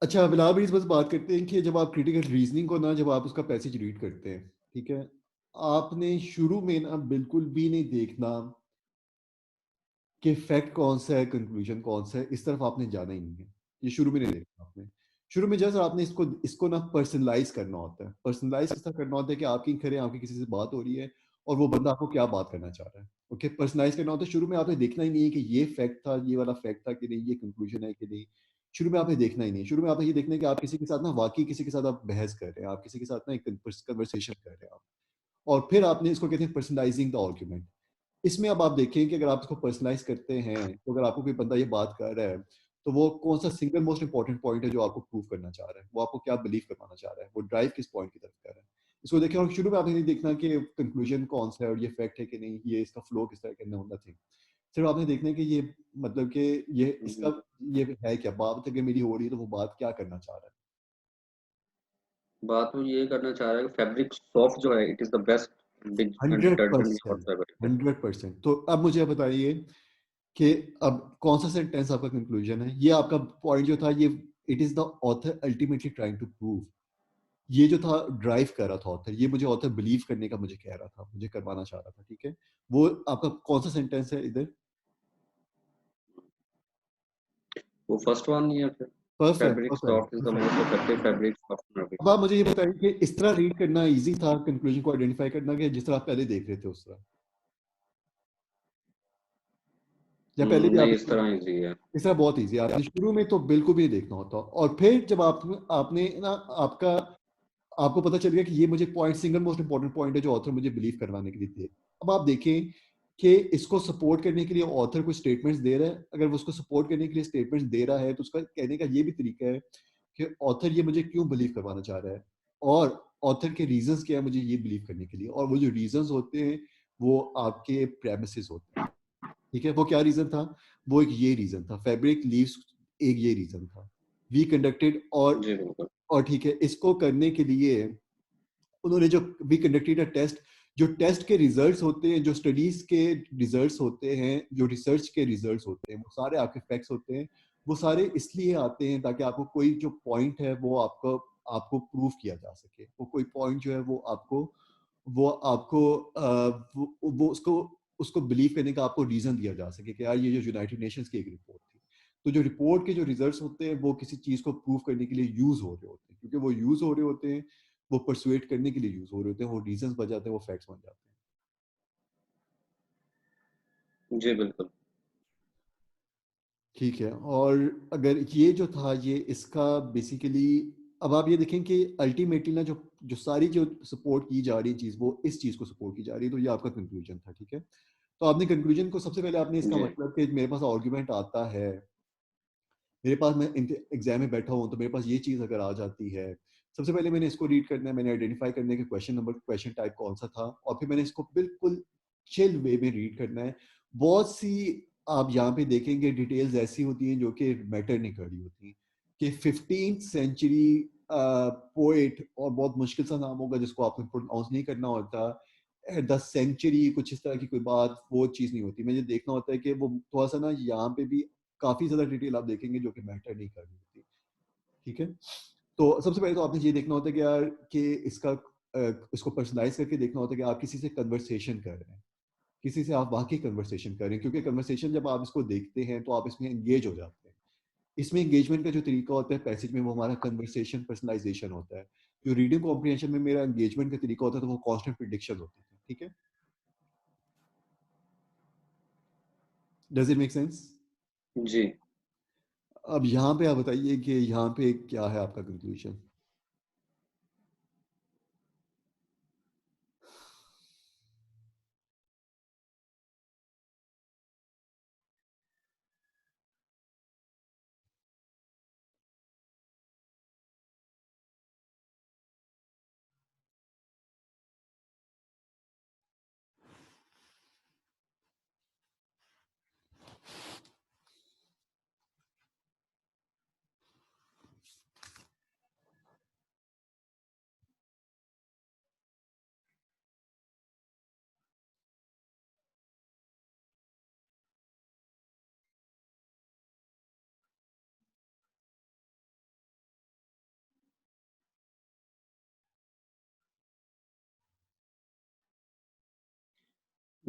S1: अच्छा बिलाल भाई, इस बस बात करते हैं कि जब आप क्रिटिकल रीजनिंग को ना, जब आप उसका पैसेज रीड करते हैं, ठीक है, आपने शुरू में ना बिल्कुल भी नहीं देखना कि फैक्ट कौन सा है, कंक्लूजन कौन सा है, इस तरफ आपने जाना ही नहीं है। ये शुरू में नहीं देखना आपने। शुरू में जैसे आपने इसको इसको ना पर्सनलाइज करना होता है। पर्सनलाइज किस तरह करना होता है कि आपकी खैर आपकी किसी से बात हो रही है और वो बंदा आपको क्या बात करना चाह रहा है, ओके। पर्सनलाइज करना होता है। शुरू में आपने देखना ही नहीं है कि ये फैक्ट था, ये वाला फैक्ट था कि नहीं, ये कंक्लूजन है कि नहीं। शुरू में आपने देखना ही नहीं है। शुरू में आपने ये देखना है कि आप किसी के साथ ना वाकई किसी के साथ आप बहस कर रहे हैं, आप किसी के साथ ना एक कन्वर्सेशन कर रहे हैं आप। और फिर आपने इसको कहते हैं पर्सनलाइजिंग द आर्ग्यूमेंट। इसमें अब आप देखें कि अगर आप इसको पर्सनलाइज करते हैं, तो अगर आपको कोई बंदा ये बात कर रहा है, तो वो कौन सा सिंगल मोस्ट इंपॉर्टेंट पॉइंट है जो आपको प्रूव करना चाह रहा है, वो आपको क्या बिलीव करवाना चाह रहा है, वो ड्राइव किस पॉइंट की तरफ कर रहा है। इसको देखें, और शुरू में आपने नहीं देखना कि कंक्लूजन कौन सा है और ये फैक्ट है कि नहीं, ये इसका फ्लो किस तरह करना होना थी। सिर्फ आपने देखना है कि ये मतलब कि ये इसका
S2: जी,
S1: ये है क्या बात, अगर मेरी हो रही है तो वो बात क्या करना चाह रहा है।
S2: बात वो ये करना चाह रहा है कि फैब्रिक सॉफ्ट जो है, it is the best
S1: hundred
S2: detergent for
S1: percent
S2: fabric.
S1: 100%। तो अब मुझे आप बताइए कि अब कौन सा सेंटेंस आपका कंक्लूजन है, ये आपका पॉइंट जो था ये, it is the author ultimately trying to prove, ये जो था ड्राइव कर रहा था ऑथर, ये मुझे ऑथर बिलीव करने का मुझे कह रहा था, मुझे करवाना चाह रहा था, ठीक है। वो आपका कौन सा सेंटेंस है इधर।
S2: वो फर्स्ट वन ही है फिर।
S1: Perfect
S2: fabric
S1: perfect
S2: soft is the
S1: perfect.
S2: Most effective fabric softener भी।
S1: अब आप मुझे ये बताइए कि इस तरह रीड करना इजी था कंक्लूजन को आइडेंटिफाई करना, कि जिस तरह आप पहले देख रहे थे उस तरह, या पहले भी आप
S2: नहीं, इस तरह ईज़ी है।
S1: इस तरह बहुत इजी, आपने शुरू में तो बिल्कुल भी नहीं देखना होता, और फिर जब आपने ना आपका आपको पता चल गया कि ये मुझे point single most important point है जो ऑथर मुझे बिलीव करवाने के लिए थे। अब आप देखें कि इसको सपोर्ट करने के लिए ऑथर कुछ स्टेटमेंट्स दे रहा है, अगर वो उसको सपोर्ट करने के लिए स्टेटमेंट्स दे रहा है तो उसका कहने का ये भी तरीका है कि ऑथर ये मुझे क्यों बिलीव करवाना चाह रहा है, और ऑथर के रीजंस क्या है मुझे ये बिलीव करने के लिए, और वो जो रीजंस होते हैं वो आपके प्रेमिसेस होते हैं, ठीक है। वो क्या रीजन था, वो एक ये रीजन था, फैब्रिक लीव्स, एक ये रीजन था, वी कंडक्टेड,
S2: जी, बिल्कुल।
S1: और ठीक है, इसको करने के लिए उन्होंने जो वी कंडक्टेड अ टेस्ट, जो टेस्ट के रिजल्ट्स होते हैं, जो स्टडीज के रिजल्ट्स होते हैं, जो रिसर्च के रिजल्ट्स होते हैं, वो सारे आपके फैक्ट्स होते हैं, वो सारे इसलिए आते हैं ताकि आपको कोई जो पॉइंट है वो आपको आपको प्रूव किया जा सके, वो कोई पॉइंट जो है वो आपको वो उसको उसको बिलीव करने का आपको रीजन दिया जा सके कि यार ये जो यूनाइटेड नेशंस की एक रिपोर्ट थी। तो जो रिपोर्ट के जो रिजल्ट्स होते हैं वो किसी चीज को प्रूव करने के लिए यूज हो रहे होते हैं, क्योंकि वो यूज हो रहे होते हैं, वो परसुएट करने के लिए यूज हो रहे होते हैं, वो रीजंस बन जाते हैं, वो फैक्ट्स बन जाते हैं।
S2: जी, बिल्कुल।
S1: ठीक है, और अगर ये जो था ये इसका बेसिकली, अब आप ये देखें कि अल्टीमेटली ना जो जो सारी जो सपोर्ट की जा रही चीज वो इस चीज को सपोर्ट की जा रही है, तो ये आपका कंक्लूजन था, ठीक है। तो आपने कंक्लूजन को सबसे पहले आपने इसका
S2: जी,
S1: मतलब कि मेरे पास आर्गुमेंट आता है, मेरे पास मैं एग्जाम में बैठा हूँ तो मेरे पास ये चीज़ अगर आ जाती है, सबसे पहले मैंने इसको रीड करना है, मैंने आइडेंटिफाई करने के क्वेश्चन टाइप कौन सा था, और फिर मैंने इसको बिल्कुल चिल वे में रीड करना है। बहुत सी आप यहाँ पे देखेंगे डिटेल्स ऐसी होती हैं जो कि मैटर नहीं कर रही होती, कि 15th सेंचुरी पोएट, और बहुत मुश्किल सा नाम होगा जिसको आपको प्रोनाउंस नहीं करना होता, 10th सेंचुरी, कुछ इस तरह की कोई बात, वो चीज़ नहीं होती। मुझे देखना होता है कि वो थोड़ा सा ना यहाँ पे भी काफी ज्यादा डिटेल आप देखेंगे जो कि मैटर नहीं कर रही होती, ठीक है। तो सबसे पहले तो आपने ये देखना होता है कि यार कि इसको पर्सनलाइज करके देखना होता है कि आप किसी से कन्वर्सेशन कर रहे हैं, किसी से आप वाकई कन्वर्सेशन कर रहे हैं, क्योंकि कन्वर्सेशन जब आप इसको देखते हैं तो आप इसमें एंगेज हो जाते हैं। इसमें एंगेजमेंट का जो तरीका होता है पैसेज में, वो हमारा कन्वर्सेशन पर्सनलाइजेशन होता है। जो रीडिंग कॉम्प्रिहेंशन में मेरा एंगेजमेंट का तरीका होता है तो वो कॉन्स्टेंट प्रिडिक्शन होती है, ठीक है। Does it make sense.
S2: जी।
S1: अब यहाँ पे आप बताइए कि यहाँ पे क्या है आपका conclusion.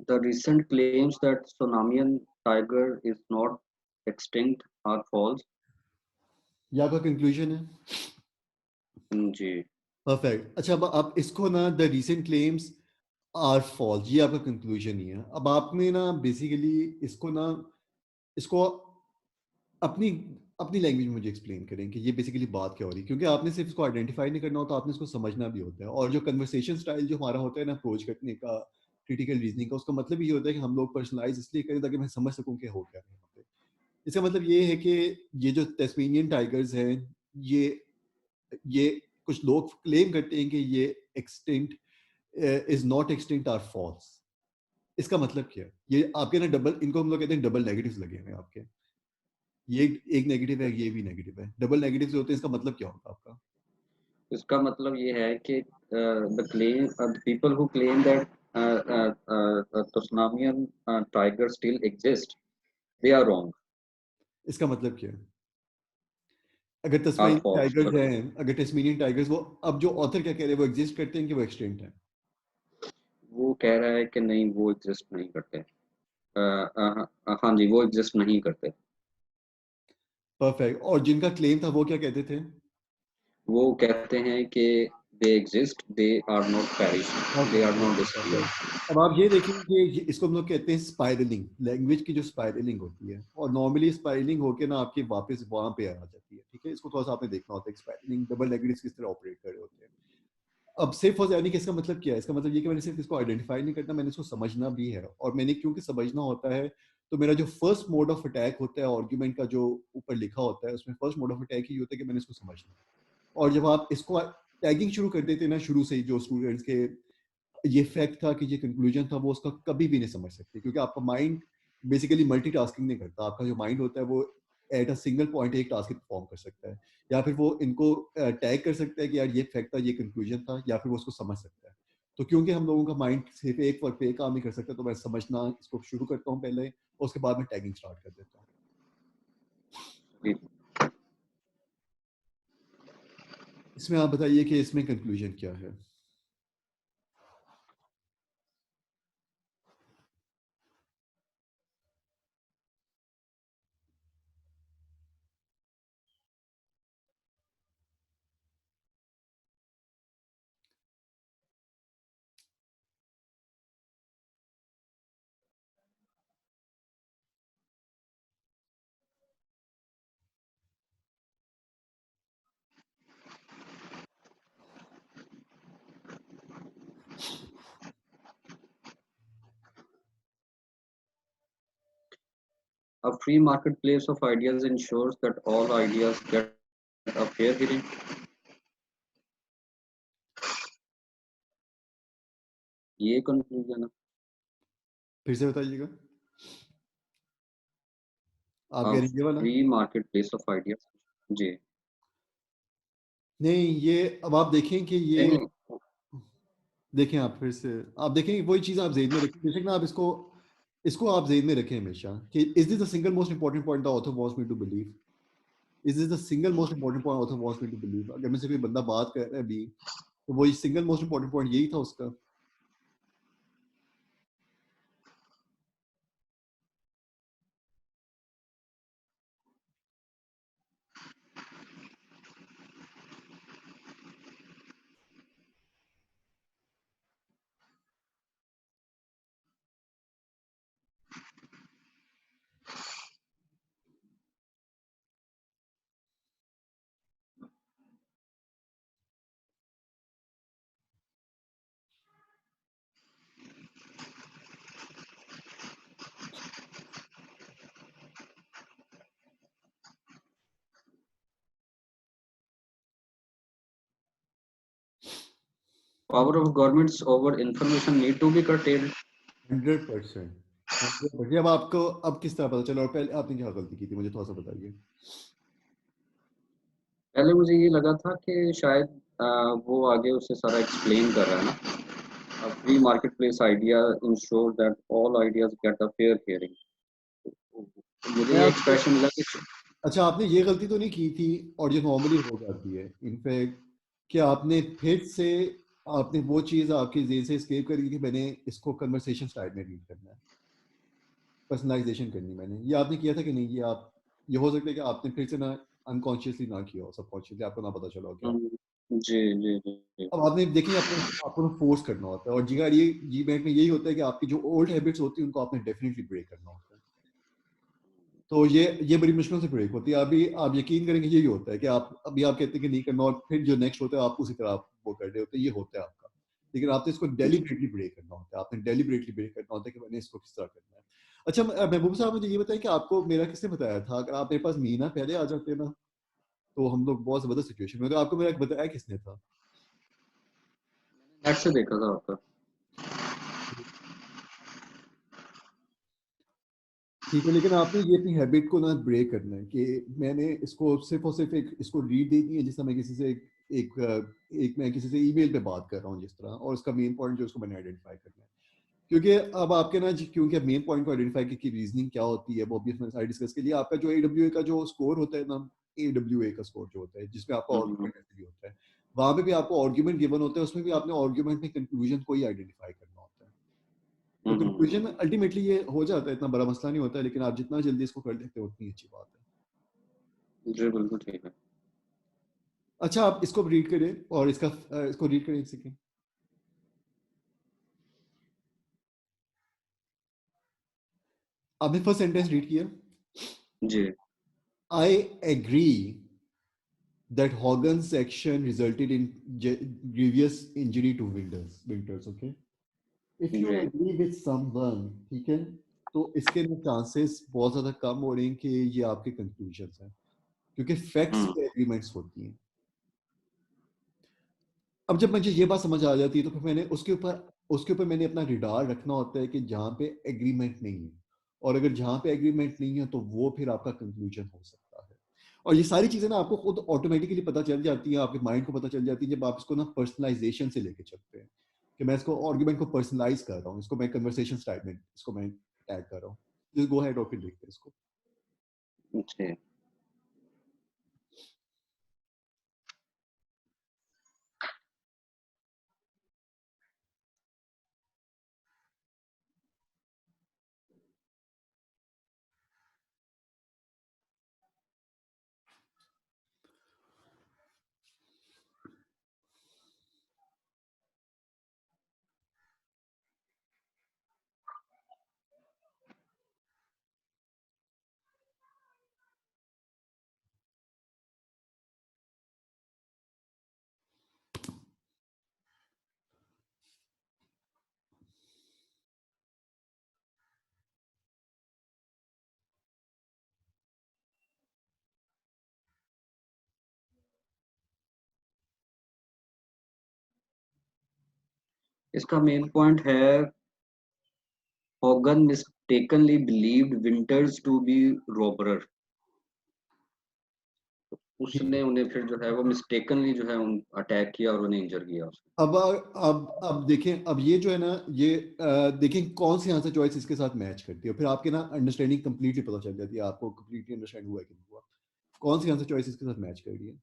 S2: The recent claims that Sonamian tiger is not extinct are false.
S1: ये आपका कंक्लूजन है।
S2: जी,
S1: परफेक्ट। अच्छा, अब आप इसको ना the recent claims are false, ये आपका कंक्लूजन ही है। अब आपने ना बेसिकली इसको ना इसको अपनी अपनी लैंग्वेज में मुझे एक्सप्लेन करें कि ये बेसिकली बात क्या हो रही है, क्योंकि आपने सिर्फ इसको आइडेंटिफाई नहीं करना होता, आपने इसको समझना भी होता है, और जो कन्वर्सेशन स्टाइल जो हमारा होता है ना अप्रोच करने का, क्रिटिकल रीजनिंग का, उसका मतलब ये होता है कि हम लोग पर्सनलाइज इसलिए करें ताकि मैं समझ सकूं कि हो क्या रहा है यहाँ पे। इसका मतलब ये है कि ये जो टेस्मेनियन टाइगर्स हैं, ये ये कुछ लोग क्लेम करते हैं कि ये extinct is not extinct are false. इसका मतलब क्या है? ये आपके ना डबल, इनको हम लोग कहते हैं डबल नेगेटिव्स लगे हुए हैं आपके। ये एक नेगेटिव है, ये भी नेगेटिव है। डबल नेगेटिव्स होते हैं, इसका मतलब क्या होगा आपका?
S2: इसका मतलब ये है कि the people who claim that Tasmanian tiger still exist, they are wrong,
S1: इसका मतलब क्या है? अगर
S2: are
S1: Tasmanian
S2: false.
S1: Tigers
S2: Sorry.
S1: हैं, अगर तस्मानियन टाइगर्स, वो अब जो ऑथर क्या कह रहे हैं, वो एग्जिस्ट करते हैं कि वो एक्सटिंक्ट है?
S2: वो कह रहा है कि नहीं, वो एग्जिस्ट नहीं करते। हाँ जी, वो एग्जिस्ट नहीं करते।
S1: परफेक्ट। और जिनका क्लेम था वो क्या कहते थे?
S2: वो कहते हैं कि they exist, they are not perish, they are not
S1: perfect.
S2: Disappear.
S1: अब आप ये देखें कि इसको हम लोग कहते हैं स्पाइरलिंग, लैंग्वेज की जो स्पाइरलिंग होती है, और नॉर्मली स्पाइरलिंग होके ना आपके वापस वहां पे आ जाती है। ठीक है, इसको थोड़ा सा आपने देखना होता है स्पाइरलिंग डबल नेगेटिव किस तरह ऑपरेट कर रहे होते हैं। अब सिर्फ और यानी कि इसका मतलब क्या है? इसका मतलब ये कि मैंने सिर्फ इसको आइडेंटिफाई नहीं करना, मैंने इसको समझना भी है। और मैंने क्योंकि समझना होता है, तो मेरा जो फर्स्ट मोड ऑफ अटैक होता है आर्ग्यूमेंट का, जो ऊपर लिखा होता है उसमें फर्स्ट मोड ऑफ अटैक ही होता है कि मैंने इसको समझना है। और जब आप इसको टैगिंग शुरू कर देते हैं ना शुरू से ही, जो स्टूडेंट्स के ये फैक्ट था कि ये कंक्लूजन था, वो उसका कभी भी नहीं समझ सकते, क्योंकि आपका माइंड बेसिकली मल्टीटास्किंग नहीं करता। आपका जो माइंड होता है वो एट अ सिंगल पॉइंट एक टास्क परफॉर्म कर सकता है, या फिर वो इनको टैग कर सकता है कि यार ये फैक्ट था, ये कंक्लूजन था, या फिर वो उसको समझ सकता है। तो क्योंकि हम लोगों का माइंड सिर्फ एक वक्त पे एक काम नहीं कर सकता, तो मैं समझना इसको शुरू करता हूँ पहले, और उसके बाद मैं टैगिंग स्टार्ट कर देता हूँ। इसमें आप बताइए कि इसमें कंक्लूजन क्या है?
S2: A free marketplace of ideas ensures that all ideas get a fair hearing. ये कंक्लूजन है।
S1: फिर से बताइएगा, आप कह
S2: A
S1: रहे हैं ये वाला?
S2: free marketplace of ideas। जी।
S1: नहीं, ये अब आप देखें कि ये,
S2: नहीं,
S1: देखें आप फिर से, आप देखें वही चीज़ आप जेहन में रखें, बेशक ना आप इसको इसको आप जेहन में रखें हमेशा कि is this the single most important point the author wants me to believe? Is this the single most important point author wants me to believe? अगर मुझसे कोई बंदा बात कर रहा है अभी, तो वही सिंगल मोस्ट इंपॉर्टेंट पॉइंट यही था उसका?
S2: power of governments over information need to be curtailed।
S1: 100%। 100%। अब आपको अब किस तरह पता चला, और पहले आपने क्या गलती की थी, मुझे थोड़ा सा बताइए।
S2: पहले मुझे ये लगा था कि शायद वो आगे उसे सारा एक्सप्लेन कर रहा है ना। A free marketplace idea ensure that all ideas get a fair hearing। मुझे
S1: मैं
S2: ये
S1: आपको,
S2: एक्सप्रेशन मिला कि
S1: अच्छा आपने ये गलती तो नहीं की थी, और जो नॉर्मली हो जाती है इनफैक्ट, कि आपने फिर से आपने वो चीज़ आपकी जेल से escape करी कि मैंने इसको कन्वर्सेशन स्टाइल में रीड करना है, पर्सनलाइजेशन करनी मैंने, ये आपने किया था कि नहीं? ये आप, ये हो सकता है कि आपने फिर से ना अनकॉन्शियसली ना किया हो, सबकॉन्शियसली आपको ना पता चला हो क्या।
S2: हम्म, जी जी जी जी।
S1: अब आपने देखिए, आपको आपको फोर्स करना होता है, और जी बैंक में यही होता है कि आपकी जो ओल्ड हैबिट्स होती हैं उनको आपने डेफिनेटली ब्रेक करना होता है। तो ये बड़ी मुश्किल से ब्रेक होती है। अभी आप यकीन करेंगे यही होता है कि आप अभी आप कहते हैं कि नहीं करना, और फिर जो नेक्स्ट होता है आप उसी तरह आप वो कर रहे होते हैं, ये होता है आपका। लेकिन आपने इसको डेलिबरेटली ब्रेक करना होता है, आपने डेलिबरेटली ब्रेक करना होता है कि मैंने इसको किस तरह करना है। अच्छा महबूब साहब, मुझे ये बताएं कि आपको मेरा किसने बताया था? अगर आप मेरे पास महीना पहले आ जाते ना, तो हम लोग बहुत ज़बरदस्त सिचुएशन में। तो आपको मेरा बताया किसने था?
S2: नेट से देखा था आपका।
S1: ठीक है, लेकिन आपने ये अपनी हैबिट को ना ब्रेक करना है कि मैंने इसको सिर्फ और सिर्फ एक इसको रीड देनी है, जिस तरह मैं किसी से एक मैं किसी से ईमेल पे बात कर रहा हूँ जिस तरह, और उसका मेन पॉइंट जो उसको मैंने आइडेंटिफाई करना है। क्योंकि अब आपके ना क्योंकि मेन पॉइंट को आइडेंटिफाई की रीजनिंग क्या होती है वो भी मैंने सारी डिस्कस के लिए। आपका जो AWA का जो स्कोर होता है ना, AWA का स्कोर जो होता है जिसमें आपका
S2: हम्म,
S1: आर्ग्यूमेंट भी होता है, वहां पे भी आपको आर्ग्यूमेंट गिवन होता है, उसमें भी आपने आर्ग्यूमेंट में कंक्लूजन को ही आइडेंटिफाई करना होता है। तो
S2: हम्म,
S1: कंक्लूजन अल्टीमेटली ये हो जाता है, इतना बड़ा मसला नहीं होता है, लेकिन आप जितना जल्दी इसको कर लेते हो उतनी अच्छी बात है।
S2: जी बिल्कुल ठीक है।
S1: अच्छा, आप इसको रीड करें और इसको रीड करें एक सेकेंड। आपने फर्स्ट सेंटेंस रीड किया?
S2: जी
S1: I agree that Hogan's action resulted in grievous injury to Winters. Okay, if you
S2: जी।
S1: agree with someone, ठीक है, तो इसके ना चांसेस बहुत ज्यादा कम हो रहे हैं कि ये आपके कंक्लूजन्स हैं, क्योंकि फैक्ट्स
S2: हम्म,
S1: पे एग्रीमेंट्स होती हैं। अब जब मुझे ये बात समझ आ जाती है तो फिर मैंने उसके ऊपर मैंने अपना रिडार रखना होता है कि जहाँ पे एग्रीमेंट नहीं है, और अगर जहाँ पे एग्रीमेंट नहीं है तो वो फिर आपका कंक्लूजन हो सकता है। और ये सारी चीजें ना आपको खुद ऑटोमेटिकली पता चल जाती है, आपके माइंड को पता चल जाती है जब आप इसको ना पर्सनलाइजेशन से लेके चलते हैं, कि मैं इसको आर्गुमेंट को पर्सनलाइज कर रहा हूँ, इसको मैं कन्वर्सेशन स्टाइल में इसको मैं टैग कर रहा हूँ। जस्ट गो अहेड और फिर देखते हैं इसको।
S2: जी। इसका मेन पॉइंट है, Hogan mistakenly believed Winters to be robber।
S1: ठीक
S2: उसने
S1: है।
S2: उन्हें फिर जो है वो मिस्टेकनली जो है उन अटैक किया और उन्हें इंजर किया उसने।
S1: अब देखें, अब ये जो है ना, ये देखें कौन सी आंसर चॉइस इसके साथ मैच करती है, फिर आपके ना अंडरस्टैंडिंग कंप्लीटली पता चल जाती है, आपको कंप्लीटली अंडरस्टैंड हुआ है कि नहीं हुआ, कौन सी आंसर चॉइस इसके साथ मैच कर रही है।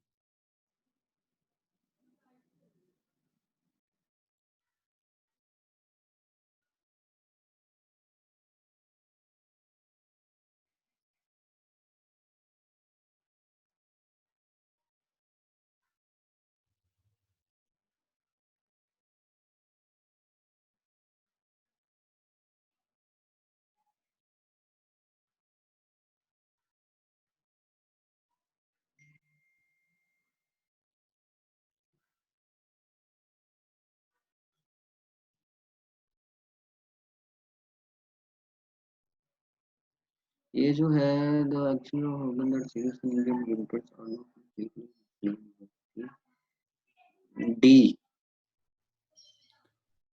S2: ये जो है the action of Hogan that seriously injured Winters are not completely D.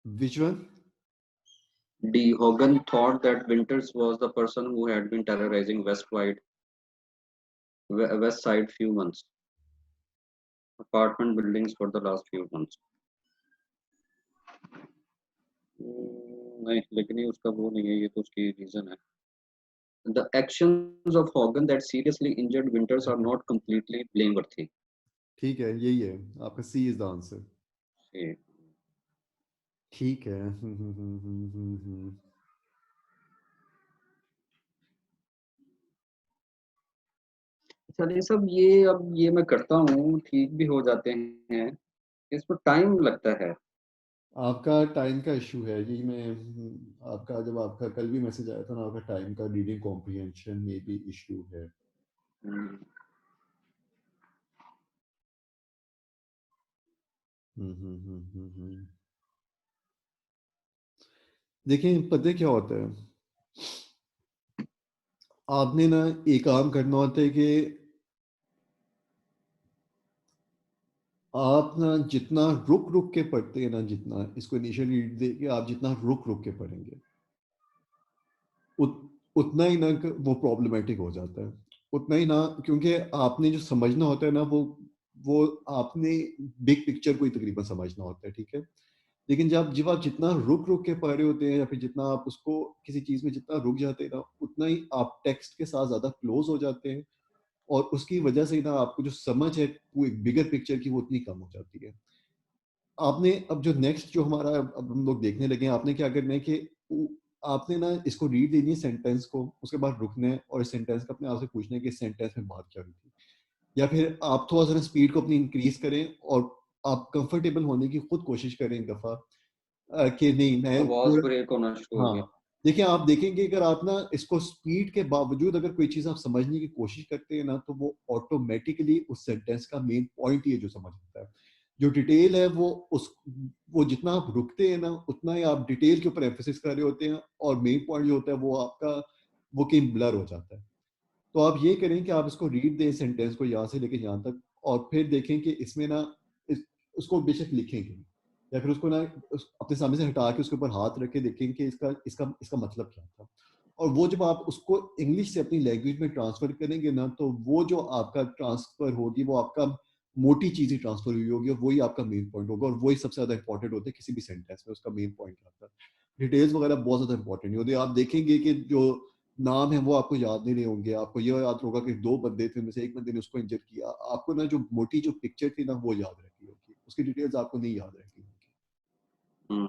S1: Which one?
S2: D. Hogan thought that Winters was the person who had been terrorizing West Side few months, apartment buildings for the last few months। नहीं, लेकिन ये उसका वो नहीं है, ये तो उसकी रीजन है। The actions of Hogan that seriously injured Winters are not completely blameworthy।
S1: ठीक है, यही है आपका, सी इज द आंसर।
S2: See,
S1: ठीक है।
S2: चलिए सब ये अब ये मैं करता हूँ, ठीक भी हो जाते हैं। इसमें टाइम लगता है।
S1: आपका टाइम का इशू है, यही मैं आपका जब आपका कल भी मैसेज आया था ना, आपका टाइम का रीडिंग कॉम्प्रिहेंशन में भी इशू है।
S2: हम्म,
S1: हम्म हम्म हम्म हम्म हम्म। देखिए पता है क्या होता है, आपने ना एक काम करना होता है कि आप ना जितना रुक रुक के पढ़ते हैं ना, जितना इसको इनिशियल रीड दे के आप जितना रुक रुक के पढ़ेंगे, उतना ही ना वो प्रॉब्लमेटिक हो जाता है, उतना ही ना, क्योंकि आपने जो समझना होता है ना, वो आपने बिग पिक्चर को ही तकरीबन समझना होता है, ठीक है। लेकिन जब आप जितना रुक रुक के पढ़ रहे होते हैं, या फिर जितना आप उसको किसी चीज में जितना रुक जाते हैं ना, उतना ही आप टेक्स्ट के साथ ज्यादा क्लोज हो जाते हैं, और उसकी वजह से ना आपको जो समझ है वो एक बिगर पिक्चर की, वो उतनी कम हो जाती है। आपने अब जो नेक्स्ट जो हमारा अब हम लोग देखने लगे हैं, आपने क्या करना है कि आपने ना इसको रीड देनी है सेंटेंस को, उसके बाद रुकना है और इस सेंटेंस का अपने आप से पूछना है कि इस सेंटेंस में बात क्या हुई थी। या फिर आप थोड़ा सा स्पीड को अपनी इंक्रीज करें, और आप कंफर्टेबल होने की खुद कोशिश करें एक दफा, कि नहीं मैं
S2: आवाज
S1: पूरा।
S2: ब्रेक होना शुरू हो
S1: हाँ,
S2: गया।
S1: देखिए आप देखेंगे अगर आप ना इसको स्पीड के बावजूद अगर कोई चीज़ आप समझने की कोशिश करते हैं ना, तो वो ऑटोमेटिकली उस सेंटेंस का मेन पॉइंट ही है जो समझ आता है। जो डिटेल है वो जितना आप रुकते हैं ना, उतना ही आप डिटेल के ऊपर एम्फेसिस कर रहे होते हैं, और मेन पॉइंट जो होता है वो आपका वो कहीं ब्लर हो जाता है। तो आप ये करें कि आप इसको रीड दें सेंटेंस को यहाँ से लेके यहाँ तक, और फिर देखें कि इसमें ना उसको बेशक लिखेंगे, या फिर उसको ना अपने सामने से हटा के उसके ऊपर हाथ रख के देखें कि इसका इसका इसका मतलब क्या था। और वो जब आप उसको इंग्लिश से अपनी लैंग्वेज में ट्रांसफर करेंगे ना, तो वो जो आपका ट्रांसफर होगी, वो आपका मोटी चीज ही ट्रांसफर हुई होगी, और वही आपका मेन पॉइंट होगा, और वही सबसे ज्यादा इंपॉर्टेंट होता है किसी भी सेंटेंस में, उसका मेन पॉइंट क्या था। डिटेल्स वगैरह बहुत ज्यादा इंपॉर्टेंट नहीं होती। आप देखेंगे कि जो नाम है वो आपको याद नहीं रहे होंगे, आपको ये याद होगा कि दो बंदे थे, उनमें से एक बंदे ने उसको इंजर किया, आपको ना जो मोटी जो पिक्चर थी ना वो याद रहती होगी, उसकी डिटेल्स आपको नहीं याद रहती होगी।
S2: हम्म।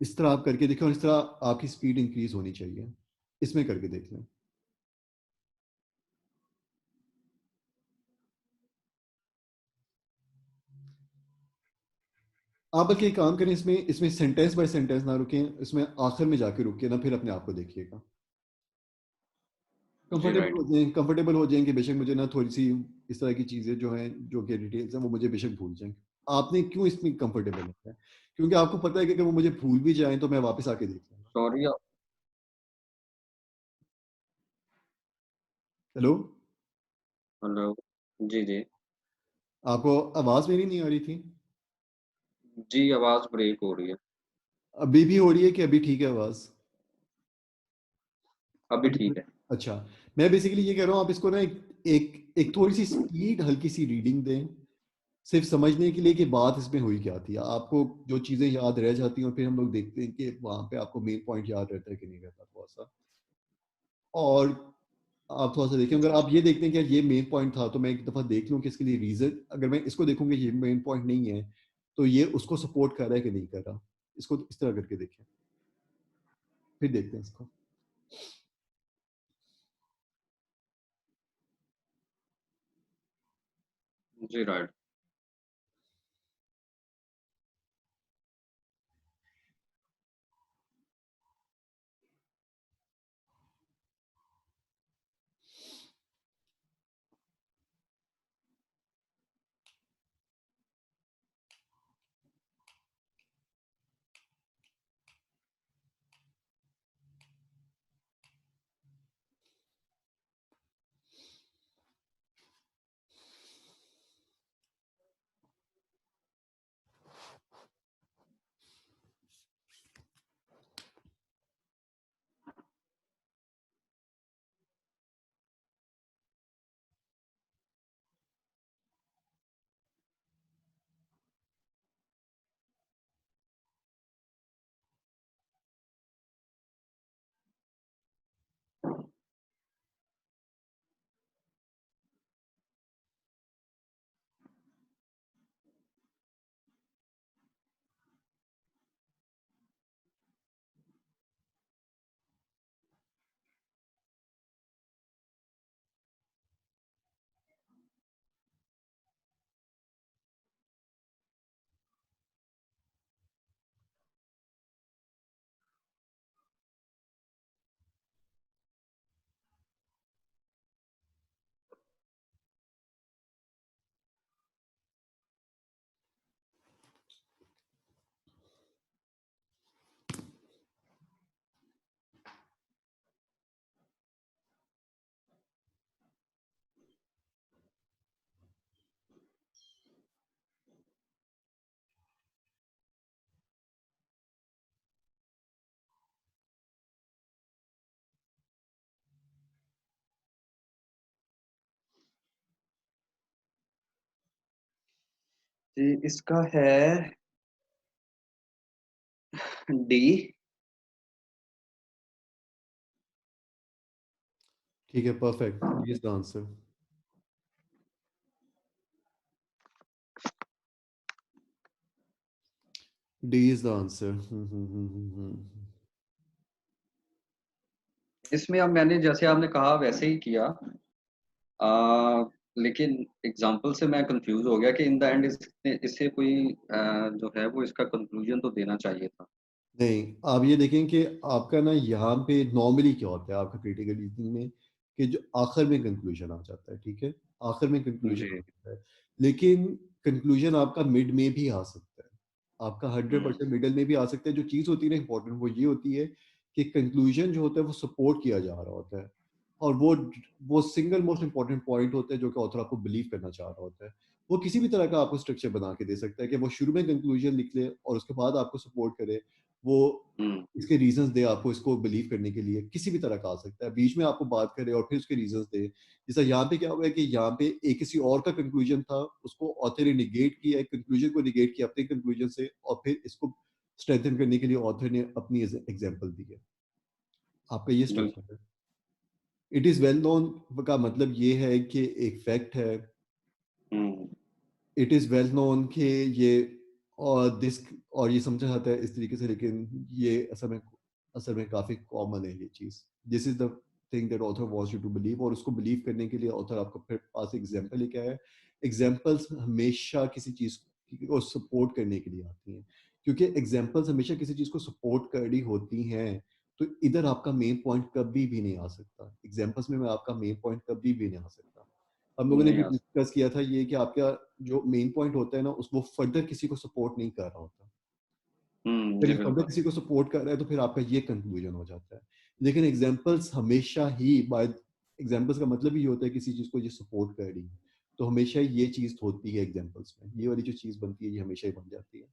S1: इस तरह आप करके देखें, और इस तरह आपकी स्पीड इंक्रीज होनी चाहिए, इसमें करके देख लें। आप बल्कि एक काम करें, इसमें इसमें सेंटेंस बाय सेंटेंस ना रुकें, इसमें आखिर में जाके रुकिए ना, फिर अपने आप को देखिएगा।
S2: जी
S1: कंफर्टेबल
S2: राइट।
S1: हो जाएं, कंफर्टेबल हो जाएंगे, बेशक मुझे ना थोड़ी सी इस तरह की चीज़ें जो हैं, जो कि डिटेल्स हैं, वो मुझे बेशक भूल जाएं। आपने क्यों इसमें कंफर्टेबल होता है? क्योंकि आपको पता है कि अगर वो मुझे भूल भी जाएं तो मैं वापस आके देख लूंगा।
S2: सॉरी।
S1: Hello,
S2: hello. जी जी।
S1: आपको आवाज़ मेरी नहीं आ रही थी?
S2: जी आवाज ब्रेक हो रही है।
S1: अभी भी हो रही है कि अभी ठीक है आवाज़?
S2: अभी
S1: अभी
S2: ठीक है।
S1: अच्छा, मैं बेसिकली ये कह रहा हूँ, आप इसको ना एक थोड़ी सी स्पीड, हल्की सी रीडिंग दें, सिर्फ समझने के लिए कि बात इसमें हुई क्या थी। आपको जो चीज़ें याद रह जाती हैं, और फिर हम लोग देखते हैं कि वहाँ पे आपको मेन पॉइंट याद रहता है कि नहीं रहता थोड़ा सा। और आप थोड़ा सा देखें, अगर आप ये देखते हैं कि यार ये मेन पॉइंट था, तो मैं एक दफ़ा देख लूँ कि इसके लिए रीज़न, अगर मैं इसको देखूंगा ये मेन पॉइंट नहीं है, तो ये उसको सपोर्ट कर रहा है कि नहीं कर रहा। इसको इस तरह करके देखें, फिर देखते हैं इसको।
S2: जी राइट। जी इसका है डी।
S1: ठीक है, परफेक्ट, ये is the answer. D is the answer.
S2: इसमें अब मैंने जैसे आपने कहा वैसे ही किया। लेकिन एग्जाम्पल से मैं कंफ्यूज हो गया कि इन द एंड इससे कोई जो है वो इसका कंक्लूजन तो देना चाहिए था।
S1: नहीं, आप ये देखें कि आपका ना यहाँ पे नॉर्मली क्या होता है आपका क्रिटिकल रीजनिंग में, कि जो आखिर में कंक्लूजन आ जाता है, ठीक है, आखिर में कंक्लूजन आ
S2: जी।
S1: जाता है। लेकिन कंक्लूजन आपका मिड में भी आ सकता है, आपका हंड्रेड
S2: हम्म।
S1: परसेंट मिडल में भी आ सकता है। जो चीज़ होती है ना इंपॉर्टेंट, वो ये होती है कि कंक्लूजन जो होता है वो सपोर्ट किया जा रहा होता है, और वो सिंगल मोस्ट इंपॉर्टेंट पॉइंट होता है जो कि ऑथर आपको बिलीव करना चाह रहा होता है। वो किसी भी तरह का आपको स्ट्रक्चर बना के दे सकता है कि वो शुरू में कंक्लूजन लिख ले और उसके बाद आपको सपोर्ट करे, वो
S2: हम्म।
S1: इसके रीजंस दे आपको इसको बिलीव करने के लिए, किसी भी तरह का आ सकता है, बीच में आपको बात करे और फिर उसके रीजंस दे। जैसा यहाँ पे क्या हुआ है कि यहाँ पे एक किसी और का कंक्लूजन था, उसको ऑथर ने निगेट किया, कंक्लूजन को निगेट किया अपने कंक्लूजन से, और फिर इसको स्ट्रेंथन करने के लिए ऑथर ने अपनी एग्जाम्पल दी है। आपका ये
S2: बिल्कुल।
S1: स्ट्रक्चर है। इट इज वेल नोन का मतलब ये है कि एक फैक्ट है,
S2: हम्म।
S1: इट इज़ वेल नोन कि ये और दिस और ये समझा जाता है इस तरीके से, लेकिन ये असल में काफ़ी कॉमन है ये चीज़। This is the thing that author wants you to believe, और उसको बिलीव करने के लिए ऑथर आपको फिर पास एग्जांपल लेके आया है। एग्जांपल्स हमेशा किसी चीज़ को सपोर्ट करने के लिए आती हैं, क्योंकि एग्जांपल्स हमेशा किसी चीज़ को सपोर्ट कर रही होती हैं। तो इधर आपका मेन पॉइंट कभी भी नहीं आ सकता, एग्जांपल्स में आपका मेन पॉइंट कभी भी नहीं आ सकता। हम लोगों ने
S2: नहीं
S1: भी
S2: आ
S1: डिस्कस किया था ये कि आपका जो मेन पॉइंट होता है ना, उस वो फर्दर किसी को सपोर्ट नहीं कर रहा होता। अगर
S2: जी
S1: ये फर्दर
S2: बिल्कुल।
S1: किसी को सपोर्ट कर रहा है तो फिर आपका ये कंक्लूजन हो जाता है। लेकिन एग्जांपल्स हमेशा ही बाय एग्जांपल्स का मतलब ही होता है किसी चीज को ये सपोर्ट कर रही है, तो हमेशा ये चीज होती है एग्जांपल्स में, ये वाली जो चीज बनती है ये हमेशा ही बन जाती है,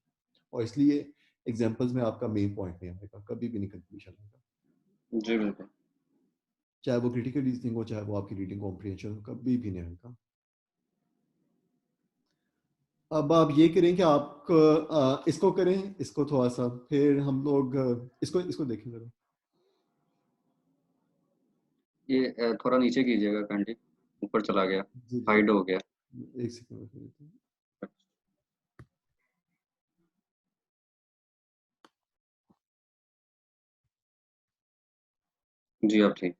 S1: और इसलिए एग्जांपल्स में आपका मेन पॉइंट नहीं आएगा, कभी भी नहीं कंक्लूजन आएगा।
S2: जी बिल्कुल।
S1: चाहे वो क्रिटिकल रीजनिंग हो, चाहे वो आपकी रीडिंग कॉम्प्रिहेंशन हो, कभी भी नहीं आएगा। अब आप ये करें कि आप इसको करें, इसको थोड़ा सा, फिर हम लोग इसको इसको देखें जरा।
S2: ये थोड़ा नीचे कीजिएगा कैंडी। ऊपर चला गया।
S1: जी जी,
S2: हाइड हो गया।
S1: एक सेकंड।
S2: जी आप ठीक।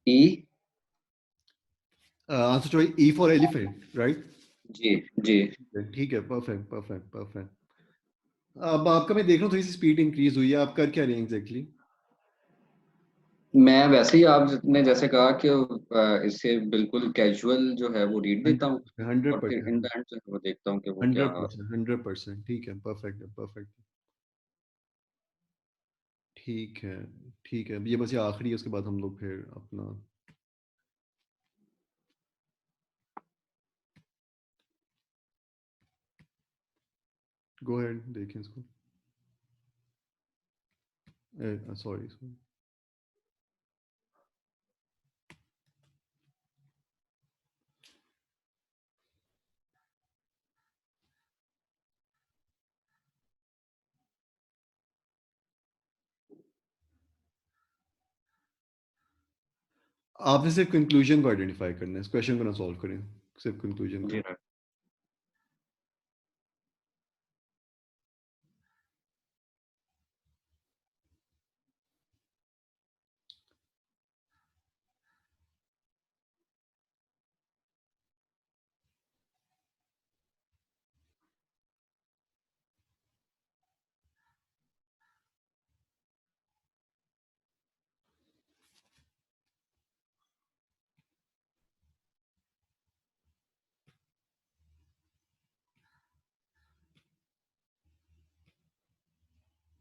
S2: E.
S1: Answer choice E for elephant, right?
S2: जी। जी।
S1: ठीक है, परफेक्ट परफेक्ट परफेक्ट। अब आपका मैं देख रहा हूँ थोड़ी सी स्पीड इंक्रीज हुई है, आप कर क्या रहे हैं एग्जैक्टली?
S2: मैं वैसे ही आपने जैसे कहा कि इससे बिल्कुल कैजुअल जो है वो रीड देता हूँ।
S1: हंड्रेड
S2: और फिर इन
S1: परसेंट
S2: द एंड जो है वो देखता हूँ कि वो क्या।
S1: 100%, 100%, ठीक है, परफेक्ट है, परफेक्ट। ठीक है, ठीक है, ये बस ये आखिरी है, उसके बाद हम लोग फिर अपना गो अहेड, देखें इसको। सॉरी, आपने सिर्फ कंक्लूजन को आइडेंटिफाई करना है, इस क्वेश्चन को ना सॉल्व करें, सिर्फ कंक्लूजन
S2: जी
S1: को।
S2: राइट।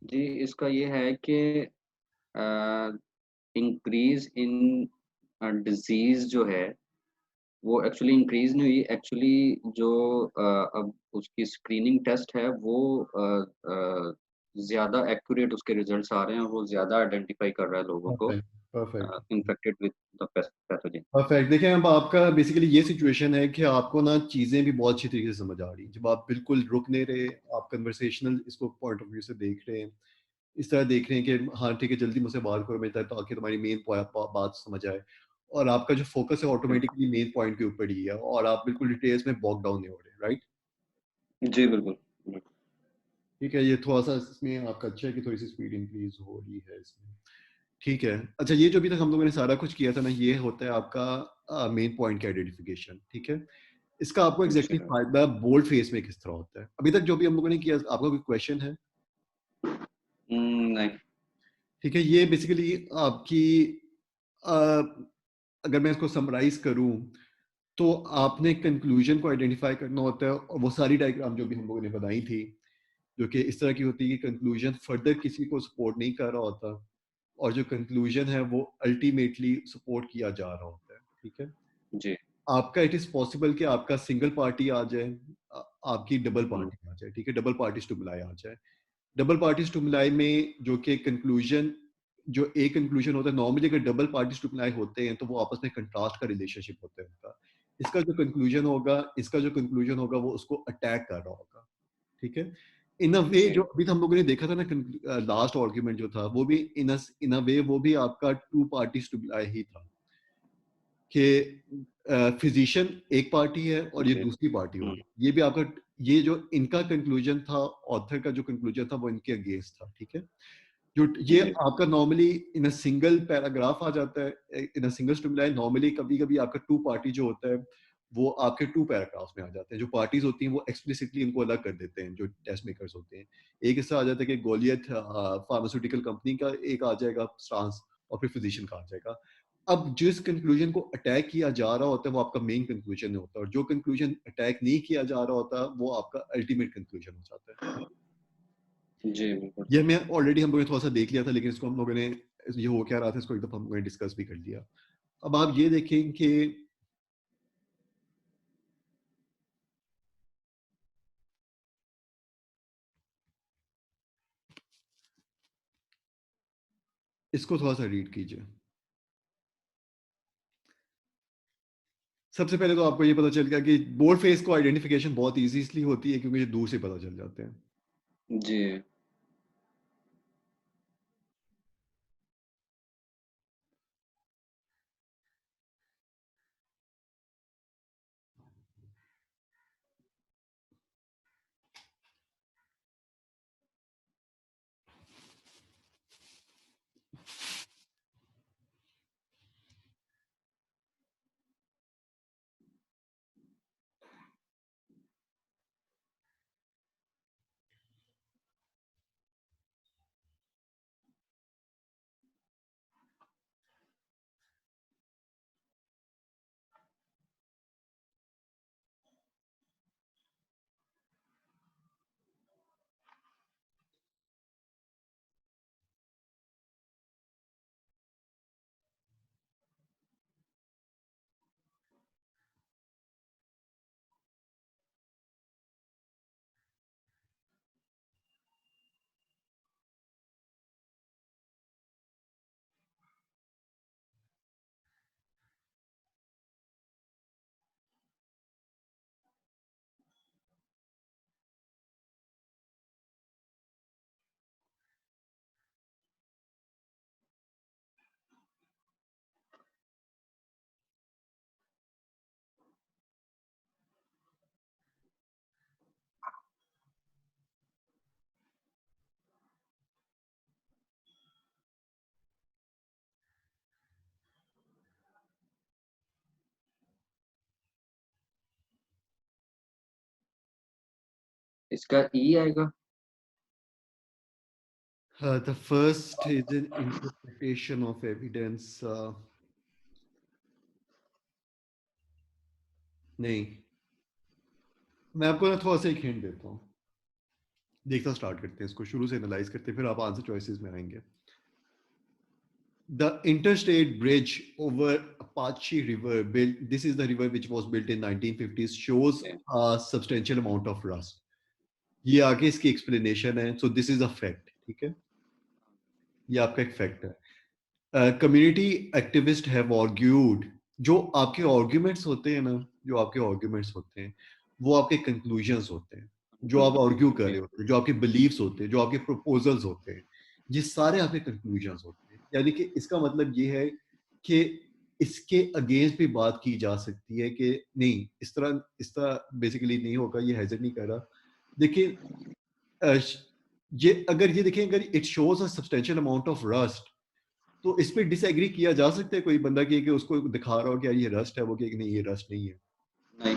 S2: जी इसका ये है कि इंक्रीज इन डिजीज जो है वो एक्चुअली इंक्रीज नहीं हुई, एक्चुअली जो अब उसकी स्क्रीनिंग टेस्ट है वो ज्यादा एक्यूरेट उसके रिजल्ट्स आ रहे हैं, वो ज्यादा आइडेंटिफाई कर रहा है लोगों को
S1: perfect, perfect,
S2: infected with the pathogen.
S1: Perfect. देखिए, अब आपका बेसिकली ये सिचुएशन है कि आपको ना चीज़ें भी बहुत अच्छी तरीके से समझ आ रही हैं, जब आप बिल्कुल रुक नहीं रहे, आप कन्वर्सेशनल इसको पॉइंट ऑफ व्यू से देख रहे हैं, इस तरह देख रहे हैं कि हाँ ठीक है, जल्दी मुझसे बात करो मेरे तक, ताकि तुम्हारी मेन बात समझ आए, और आपका जो फोकस है ऑटोमेटिकली मेन पॉइंट के ऊपर ही है, और आप बिल्कुल डिटेल्स में बॉग डाउन नहीं हो रहे, राइट?
S2: जी बिल्कुल बिल्कुल।
S1: ठीक है, ये थोड़ा सा इसमें आपका अच्छा है कि थोड़ी सी स्पीड इंक्रीज हो रही है इसमें। ठीक है, अच्छा, ये जो अभी तक हम लोगों ने सारा कुछ किया था ना, ये होता है आपका मेन पॉइंट का आइडेंटिफिकेशन। ठीक है, इसका आपको
S2: जी
S1: एग्जैक्टली
S2: राइट।
S1: फायदा बोल्ड फेस में किस तरह होता है? अभी तक जो भी हम लोगों ने किया, आपका कोई क्वेश्चन है?
S2: नहीं।
S1: ठीक है, ये बेसिकली आपकी अ, अगर मैं इसको समराइज करूं, तो आपने कंक्लूजन को आइडेंटिफाई करना होता है, और वो सारी डायग्राम जो भी हम लोगों ने बनाई थी, जो कि इस तरह की होती है कि कंक्लूजन फर्दर किसी को सपोर्ट नहीं कर रहा होता, और जो कंक्लूजन है वो अल्टीमेटली सपोर्ट किया जा रहा होता है। ठीक है,
S2: जी।
S1: आपका इट इज पॉसिबल कि आपका सिंगल पार्टी आ जाए, आपकी डबल
S2: हम्म,
S1: पार्टी आ जाए। ठीक है, डबल पार्टी स्टिमुलाई आ जाए। डबल पार्टी स्टिमुलाई में जो कि कंक्लूजन, जो एक कंक्लूजन होता है, नॉर्मली अगर डबल पार्टी स्टिमुलाई होते हैं तो वो आपस में कंट्रास्ट का रिलेशनशिप होता है उनका। इसका जो कंक्लूजन होगा, इसका जो कंक्लूजन होगा, वो उसको अटैक कर रहा होगा। ठीक है, इन अ वे जो
S2: जी
S1: अभी तो हम लोगों ने देखा था ना, लास्ट आर्ग्यूमेंट जो था, वो भी इन अ वे वो भी आपका टू पार्टी स्टिमुलाई ही था, कि फिजिशियन एक पार्टी है और ये
S2: जी।
S1: दूसरी पार्टी
S2: हम्म,
S1: होगी। ये भी आपका, ये जो इनका कंक्लूजन था, ऑथर का जो कंक्लूजन था, वो इनके अगेंस्ट था। ठीक है, जो ये
S2: जी
S1: आपका normally in a single paragraph आ जाता है, in a single stimuli. Normally कभी कभी आपका टू पार्टी जो होता है, वो आपके टू पैराग्राफ्स में आ जाते हैं। जो पार्टीज होती हैं वो एक्सप्लिसिटली इनको अलग कर देते हैं, जो टेस्ट मेकर्स होते हैं। एक हिस्सा आ जाता है कि गोलियत फार्मास्यूटिकल कंपनी का एक आ जाएगा स्टांस, और फिर फिजिशियन का आ जाएगा। अब जिस कंक्लूजन को अटैक किया जा रहा होता है, वो आपका मेन कंक्लूजन होता है, और जो कंक्लूजन अटैक नहीं किया जा रहा होता, वो आपका अल्टीमेट कंक्लूजन हो जाता है।
S2: जी बिल्कुल।
S1: ये मैं ऑलरेडी हम लोगों ने थोड़ा सा देख लिया था, लेकिन इसको हम लोगों ने, ये हो क्या रहा था, इसको एक दफा हम लोगों ने डिस्कस भी कर लिया। अब आप ये देखें कि इसको थोड़ा सा रीड कीजिए। सबसे पहले तो आपको ये पता चल गया कि बोल्ड फेस को आइडेंटिफिकेशन बहुत ईजी इसलिए होती है क्योंकि ये दूर से पता चल जाते हैं।
S2: जी इसका ई आएगा।
S1: The first is an interpretation of evidence. नहीं, मैं आपको ना थोड़ा सा एक हिंट देता हूँ। देखना स्टार्ट करते हैं, इसको शुरू से एनालाइज करते हैं, फिर आप आंसर चॉइसेस में आएंगे। The interstate bridge over Apache River, built, this is the river which was built in 1950s, shows a substantial amount of rust. ये आगे इसकी explanation है, so this is a fact, ठीक है? ये आपका एक fact है। Community activists have argued, जो आपके arguments होते हैं ना, जो आपके arguments होते हैं, वो आपके conclusions होते हैं, जो आप argue कर रहे होते हैं, जो आपके beliefs होते हैं, जो आपके proposals होते हैं, ये सारे आपके conclusions होते हैं। यानी कि इसका मतलब ये है कि इसके अगेंस्ट भी बात की जा सकती है कि नहीं, इस तरह बेसिकली नहीं होगा, ये हैजर नहीं कर रहा। देखिए ये अगर ये देखें, अगर it shows a substantial amount of rust, तो इस पे डिसएग्री किया जा सकता है कोई बंदा कि उसको दिखा रहा हो कि यार ये रस्ट है, वो कि नहीं ये रस्ट नहीं है।
S2: नहीं,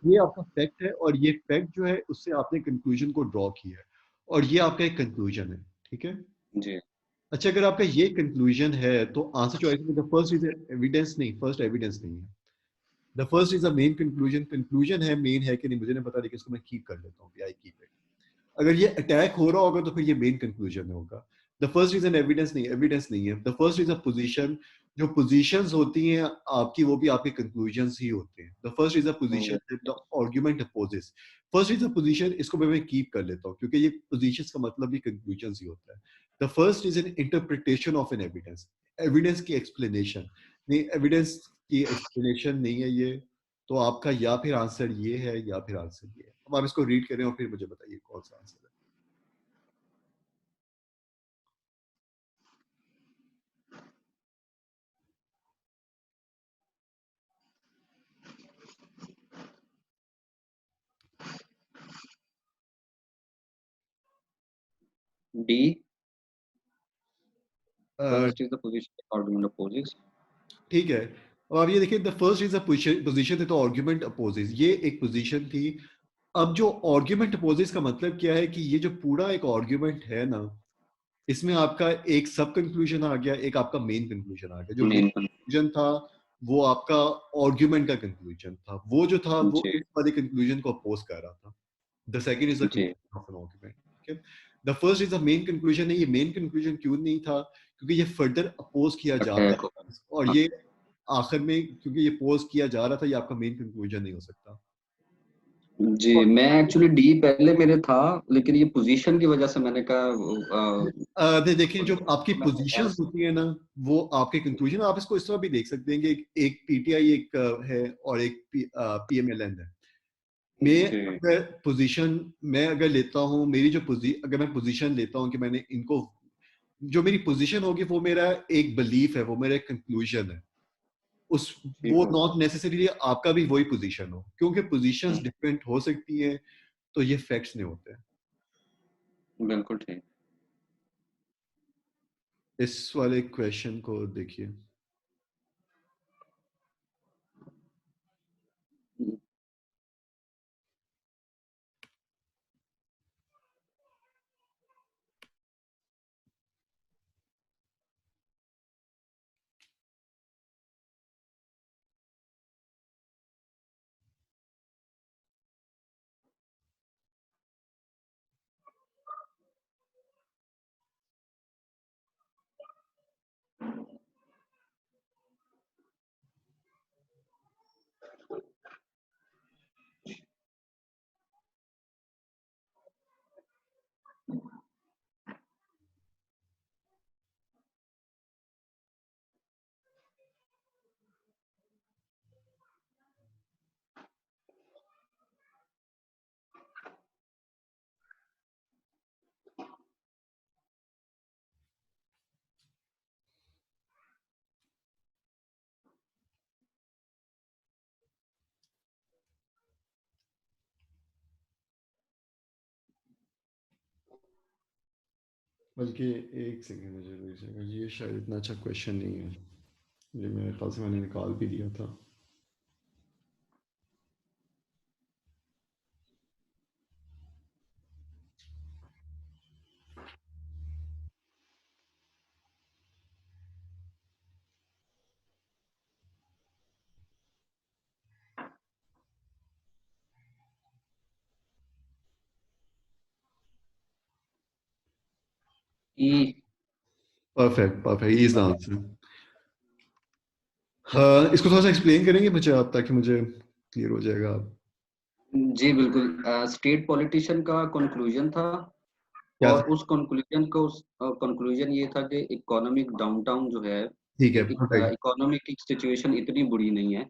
S1: ये आपका फैक्ट है, और ये फैक्ट जो है उससे आपने कंक्लूजन को ड्रॉ किया है, और ये आपका एक कंक्लूजन है, ठीक है?
S2: जी,
S1: अच्छा, अगर आपका ये कंक्लूजन है तो आंसर चॉइस में द फर्स्ट इज एविडेंस नहीं, फर्स्ट एविडेंस नहीं है। The first is a main conclusion, conclusion है मेन है कि नहीं मुझे नहीं पता, लेकिन इसको मैं कीप कर लेता हूँ, आई कीप इट। अगर ये अटैक हो रहा होगा तो फिर ये मेन कंक्लूजन होगा। The first is an evidence नहीं, एविडेंस नहीं है। The first is a position, जो पोजीशंस होती हैं आपकी, वो भी आपके कंक्लूजंस ही होते हैं। The first is a position that the argument opposes. First is a position, इसको मैं कीप कर लेता हूँ क्योंकि ये पोजीशंस का मतलब भी कंक्लूजंस ही होता है। The first is an interpretation of an evidence, evidence की एक्सप्लेनेशन नहीं, एविडेंस की एक्सप्लेनेशन नहीं है ये। तो आपका या फिर आंसर ये है या फिर आंसर ये है। अब आप इसको रीड करें और फिर मुझे बताइए कौन सा आंसर है।
S2: D,
S1: a,
S2: first is the position argument opposes.
S1: ठीक है। अब आप ये देखिए, the first is a position है तो आर्गुमेंट अपोजेस, ये एक पोजीशन थी। अब जो आर्गुमेंट अपोजेस का मतलब क्या है कि ये जो पूरा एक आर्गुमेंट है ना, इसमें आपका एक सब कंक्लूजन आ गया, एक आपका मेन कंक्लूजन आ गया। जो मेन
S2: मेन
S1: कंक्लूजन था वो आपका आर्गुमेंट का कंक्लूजन था, वो जो था वो
S2: जी,
S1: इस वाले कंक्लूजन को अपोज कर रहा था। द सेकंड इज द
S2: जी,
S1: कंक्लूजन ऑफ एन आर्गुमेंट, ठीक है? The first is the main conclusion है। ये मेन कंक्लूजन क्यों नहीं था? क्योंकि ये फर्दर अपोज किया जा रहा
S2: अटैक हो।
S1: था, और ये आखिर में क्योंकि ये पोज किया जा रहा था, ये आपका मेन कंक्लूजन नहीं हो सकता।
S2: जी, मैं एक्चुअली डी पहले मेरे था, लेकिन ये पोजीशन की वजह से मैंने कहा
S1: देखिए, जो आपकी
S2: तो मैंने
S1: पोजीशंस
S2: एस।
S1: होती है ना, वो आपके कंक्लूजन, आप इसको इस तरह भी देख सकते हैं कि एक पीटीआई एक है और एक पीएमएलएन है। मैं
S2: जी,
S1: अगर पोजीशन मैं अगर लेता हूँ, मेरी जो अगर मैं पोजीशन लेता हूँ कि मैंने इनको, जो मेरी पोजीशन होगी वो मेरा एक बिलीफ है, वो मेरा एक कंक्लूजन है। उस
S2: ठीक
S1: वो
S2: हो।
S1: नॉट नेसेसरीली आपका भी वही पोजीशन हो, क्योंकि पोजीशंस डिफरेंट हो सकती हैं, तो ये फैक्ट्स नहीं होते हैं।
S2: बिल्कुल ठीक।
S1: इस वाले क्वेश्चन को देखिए। बल्कि एक सेकंड, मुझे ये शायद इतना अच्छा क्वेश्चन नहीं है, ये मेरे ख्याल से मैंने निकाल भी दिया था।
S2: E.
S1: Perfect perfect, is the answer. हाँ, इसको थोड़ा सा एक्सप्लेन करेंगे मुझे आप, ताकि मुझे क्लियर हो जाएगा आप।
S2: जी बिल्कुल। स्टेट पॉलिटिशियन का कंक्लूजन था,
S1: क्या
S2: और
S1: था?
S2: उस कंक्लूजन को कंक्लूजन ये था कि इकोनॉमिक डाउनटाउन जो है,
S1: ठीक है, परफेक्ट।
S2: इकोनॉमिक की सिचुएशन इतनी बुरी नहीं है।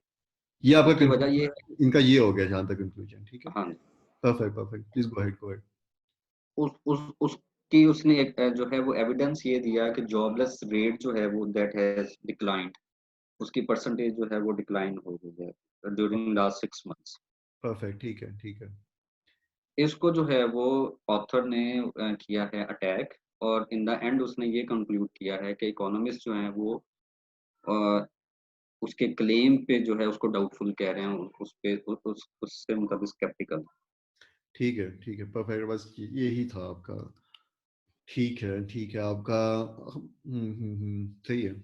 S1: ये आपका
S2: उसकी वजह ये है।
S1: कंक्लूजन, इनका ये हो गया जहां तक कंक्लूजन, ठीक है।
S2: हाँ।
S1: Perfect perfect, please go ahead go ahead.
S2: उसकी उसने एक जो है वो एविडेंस ये दिया कि जॉबलेस रेट जो है वो दैट हैज डिक्लाइंड, उसकी परसेंटेज जो है वो डिक्लाइन हो गई है ड्यूरिंग लास्ट 6 मंथ्स।
S1: परफेक्ट, ठीक है ठीक है।
S2: इसको जो है वो ऑथर ने किया है अटैक, और इन द एंड उसने ये कंक्लूड किया है कि इकोनॉमिस्ट जो हैं वो अ, उसके क्लेम पे जो है उसको डाउटफुल कह रहे हैं, उस पे उससे मतलब स्केप्टिकल।
S1: ठीक है परफेक्ट, बस यही था आपका। ठीक है आपका। सही है।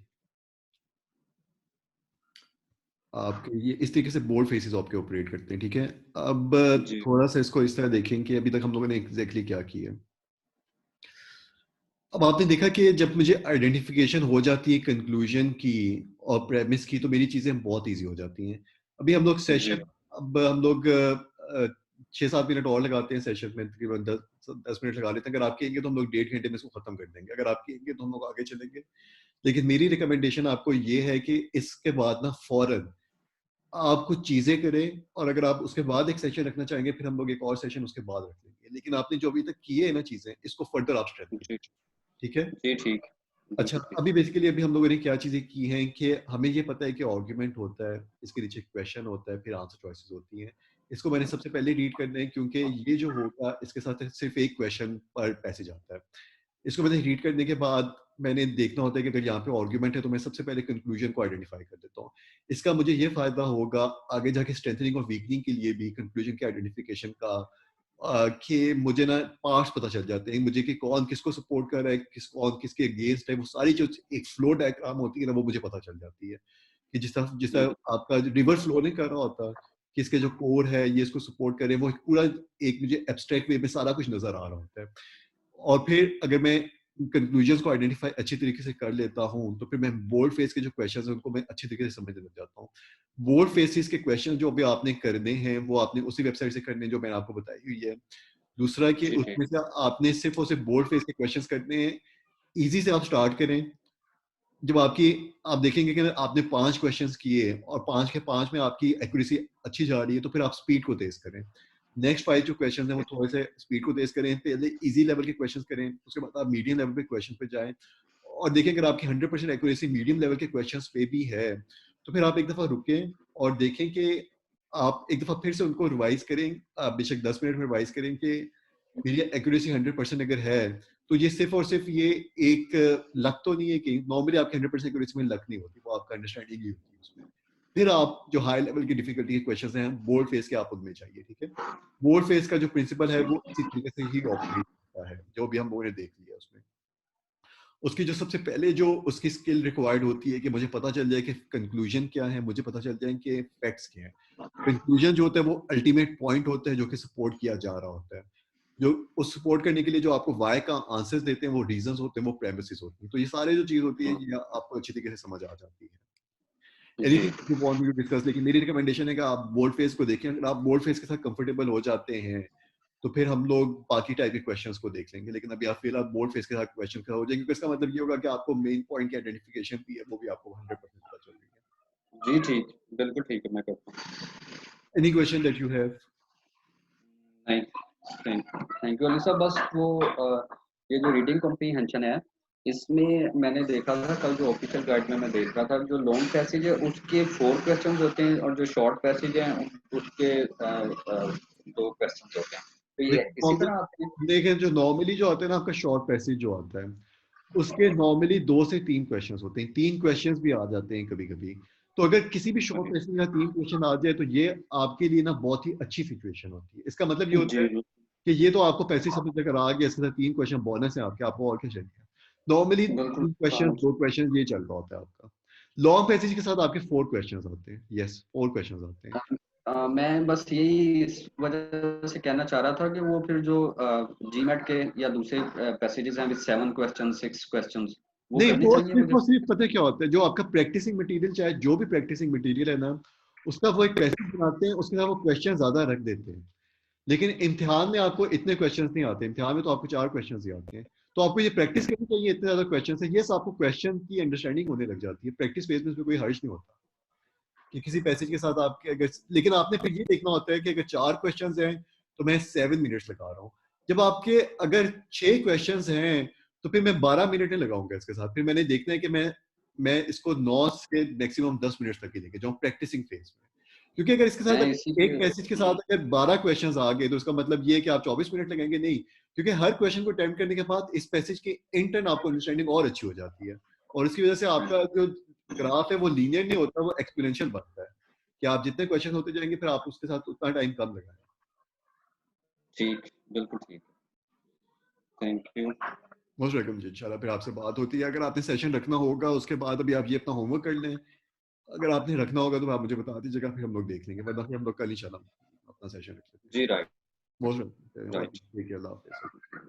S1: आपके ये इस तरीके से बोल्ड फेसेस आपके ऑपरेट करते हैं, ठीक है। अब
S2: जी
S1: थोड़ा सा इसको इस तरह देखें कि अभी तक हम लोगों ने एग्जैक्टली क्या किया है। अब आपने देखा कि जब मुझे आइडेंटिफिकेशन हो जाती है कंक्लूजन की और प्रेमिस की, तो मेरी चीजें बहुत इजी हो जाती हैं। अभी हम लोग
S2: जी
S1: सेशन, अब हम लोग 6-7 मिनट और लगाते हैं सेशन में, तकरीबन 10-10 मिनट लगा लेते हैं। अगर आप कहेंगे तो हम लोग 1.5 घंटे में इसको खत्म कर देंगे, अगर आप कहेंगे तो हम लोग आगे चलेंगे। लेकिन मेरी रिकमेंडेशन आपको ये है कि इसके बाद ना फौरन आप कुछ चीजें करें, और अगर आप उसके बाद एक सेशन रखना चाहेंगे फिर हम लोग एक और सेशन उसके बाद रख लेंगे। लेकिन आपने जो अभी तक किए हैं ना चीजें, इसको फर्दर आप स्ट्रेंथ करें,
S2: जी
S1: ठीक है।
S2: जी ठीक।
S1: अच्छा,
S2: बिल्कुल ठीक।
S1: अभी बेसिकली अभी हम लोगों ने क्या चीजें की हैं कि हमें ये पता है कि आर्गुमेंट होता है, इसके नीचे क्वेश्चन होता है, फिर आंसर चॉइसेस होती हैं। इसको मैंने सबसे पहले रीड करना है, क्योंकि ये जो होगा इसके साथ सिर्फ एक क्वेश्चन पर पैसेज आता है। इसको मैंने रीड करने के बाद मैंने देखना होता है कि अगर यहाँ पे आर्गुमेंट है तो मैं सबसे पहले कंक्लूजन को आइडेंटिफाई कर देता हूँ। इसका मुझे ये फायदा होगा आगे जाके स्ट्रेंथनिंग और वीकनिंग के लिए भी कंक्लूजन के आइडेंटिफिकेशन का, कि मुझे ना पार्ट्स पता चल जाते हैं मुझे कि कौन किसको सपोर्ट कर रहा है, कौन किसके अगेंस्ट है। वो सारी जो एक फ्लो डायग्राम होती है ना, वो मुझे पता चल जाती है कि जिस तरह आपका रिवर फ्लो नहीं कर रहा होता, कि इसके जो कोर है ये इसको सपोर्ट करे, वो एक पूरा एक मुझे एब्स्ट्रैक्ट वे में सारा कुछ नजर आ रहा होता है। और फिर अगर मैं कंक्लूजन्स को आइडेंटिफाई अच्छी तरीके से कर लेता हूँ, तो फिर मैं बोल्ड फेस के जो क्वेश्चंस हैं उनको मैं अच्छी तरीके से समझने लग जाता हूँ। बोल्ड फेसिस के क्वेश्चन जो अभी आपने करने हैं वो आपने उसी वेबसाइट से करने हैं जो मैंने आपको बताई हुई है। दूसरा कि
S2: जी ठीक।
S1: उसमें से आपने सिर्फ और सिर्फ बोल्ड फेस के क्वेश्चंस करने हैं। इजी से आप स्टार्ट करें। जब आपकी, आप देखेंगे कि आपने 5 क्वेश्चंस किए और 5 के 5 में आपकी एक्यूरेसी अच्छी जा रही है, तो फिर आप स्पीड को तेज करें। नेक्स्ट 5 जो क्वेश्चंस हैं वो थोड़े से स्पीड को तेज करें, पहले इजी लेवल के क्वेश्चंस करें, उसके बाद आप मीडियम लेवल पे क्वेश्चन पे जाएं। और देखें अगर आपकी 100% एक्यूरेसी मीडियम लेवल के क्वेश्चंस पे भी है, तो फिर आप एक दफा रुकें और देखें कि आप एक दफा फिर से उनको रिवाइज करें। आप बेशक 10 मिनट में रिवाइज करें कि मेरी एक्यूरेसी 100% अगर है, तो ये सिर्फ और सिर्फ ये एक लक तो नहीं है कि नॉर्मली आपके 100% एक्यूरेसी में लक नहीं होती, वो आपका अंडरस्टैंडिंग ही होती है उसमें। फिर आप जो हाई लेवल की डिफिकल्टी के क्वेश्चंस हैं बोर्ड फेस के, आप उनमें चाहिए, ठीक है। बोर्ड फेस का जो प्रिंसिपल है वो इसी तरीके से ही ऑपरेट करता है, जो भी हम लोगों ने देख लिया उसमें। उसकी जो सबसे पहले जो उसकी स्किल रिक्वायर्ड होती है कि मुझे पता चल जाए कि कंक्लूजन क्या है, मुझे पता चल जाए कि फैक्ट्स क्या है। कंक्लूजन जो होता है वो अल्टीमेट पॉइंट होता है जो कि सपोर्ट किया जा रहा होता है। जो उस सपोर्ट करने के लिए जो आपको वाई का आंसर्स देते हैं वो रीजंस होते हैं, वो प्रेमिसेस होती हैं। तो ये सारे जो चीज होती है ये आपको अच्छी तरीके से समझ आ जाती है।
S2: जी
S1: anything you want me to discuss, लेकिन मेरी रिकमेंडेशन है कि आप बोल्ड फेस को देखें। अगर आप बोल्ड फेस के साथ कंफर्टेबल हो जाते हैं तो फिर हम लोग बाकी टाइप के क्वेश्चंस को देख लेंगे। लेकिन अभी आप फिलहाल बोल्ड फेस के साथ क्वेश्चन का हो जाएंगे, क्योंकि इसका मतलब ये होगा कि आपको मेन पॉइंट की आइडेंटिफिकेशन भी है वो भी आपको 100% पता चल रही है।
S2: जी ठीक। बिल्कुल ठीक है, मैं करता हूँ।
S1: Any question that you have?
S2: नहीं, थैंक यू अली साहब। बस वो ये जो रीडिंग कॉम्प्रीहेंशन है, इसमें मैंने देखा था कल जो ऑफिशियल गाइड में मैं देख रहा था, जो लॉन्ग पैसेज है उसके 4 क्वेश्चंस होते हैं, और जो शॉर्ट पैसेज है उसके 2 क्वेश्चंस होते हैं। तो ये इसी तरह आते हैं।
S1: देखिए जो नॉर्मली जो आता है ना आपका शॉर्ट पैसेज जो आता है, उसके नॉर्मली 2 से 3 क्वेश्चंस होते हैं, 3 क्वेश्चंस भी आ जाते हैं कभी कभी। तो अगर किसी भी शॉर्ट
S2: जी
S1: पैसेज में 3 क्वेश्चन आ जाए तो ये आपके लिए ना बहुत ही अच्छी सिचुएशन होती है। इसका मतलब ये होता है
S2: जी
S1: कि ये तो आपको पैसे समझ अगर आ गया, इसके साथ 3 क्वेश्चन बोनस है आपके, आपको और क्या चाहिए। नॉर्मली
S2: बिल्कुल।
S1: 3 क्वेश्चन
S2: हाँ,
S1: 2 क्वेश्चन ये चल रहा होता है आपका। लॉन्ग पैसेज के साथ आपके 4 क्वेश्चन आते हैं, यस 4 क्वेश्चन आते हैं।
S2: मैं बस यही इस वजह से कहना चाह रहा था कि वो फिर जो जीमेट के या दूसरे पैसेजेस हैं विद 7 क्वेश्चन 6 क्वेश्चंस, वो
S1: नहीं,
S2: करने
S1: वो
S2: चाहिए
S1: सिर्फ
S2: मुझे।
S1: और सिर्फ पता है क्या होता है, जो आपका प्रैक्टिसिंग मटेरियल, चाहे जो भी प्रैक्टिसिंग मटेरियल है ना, उसका वो एक पैसेज बनाते हैं, उसके साथ वो क्वेश्चन ज्यादा रख देते हैं। लेकिन इम्तिहान में आपको इतने क्वेश्चंस नहीं आते, इम्तिहान में तो आपको 4 क्वेश्चंस ही आते हैं। तो आपको ये प्रैक्टिस करनी चाहिए, इतने ज्यादा क्वेश्चन है, ये आपको क्वेश्चन की अंडरस्टैंडिंग होने लग जाती है प्रैक्टिस फेज में, इसमें कोई हर्ज नहीं होता कि किसी पैसेज के साथ आपके अगर, लेकिन आपने फिर ये देखना होता है कि अगर 4 क्वेश्चंस हैं तो मैं 7 मिनट्स लगा रहा हूँ। जब आपके अगर 6 क्वेश्चंस हैं तो फिर मैं 12 मिनट नहीं लगाऊंगा इसके साथ, फिर मैंने देखना है कि मैं इसको 9 से मैक्सिमम 10 मिनट तक ही लेके जाऊँ प्रैक्टिसिंग फेज में। क्योंकि अगर इसके
S2: मैं
S1: साथ एक
S2: इसीलिए
S1: पैसेज के साथ अगर 12 क्वेश्चंस आ गए तो उसका मतलब ये है कि आप 24 मिनट लगेंगे नहीं, क्योंकि हर क्वेश्चन को अटेम्प्ट करने के बाद इस पैसेज की इंटर्न आपको अंडरस्टैंडिंग और अच्छी हो जाती है, और इसकी वजह से आपका जो ग्राफ है वो लीनियर नहीं होता, वो एक्सपोनेंशियल बनता है कि आप जितने क्वेश्चन होते जाएंगे फिर आप उसके साथ उतना टाइम कम लगाएं।
S2: ठीक, बिल्कुल ठीक। Thank you.
S1: मोस्ट वेलकम जी, इंशाल्लाह फिर आपसे बात होती है। अगर आपने सेशन रखना होगा उसके बाद अभी आप ये अपना होमवर्क कर लें, अगर आपने रखना होगा तो आप मुझे बता दीजिएगा, फिर हम लोग देख लेंगे, वरना फिर हम लोग कल इंशाल्लाह अपना सेशन रख लेते हैं।
S2: जी, right.
S1: Most welcome, okay,
S2: right.
S1: ठीक है, अल्लाह हाफिज़।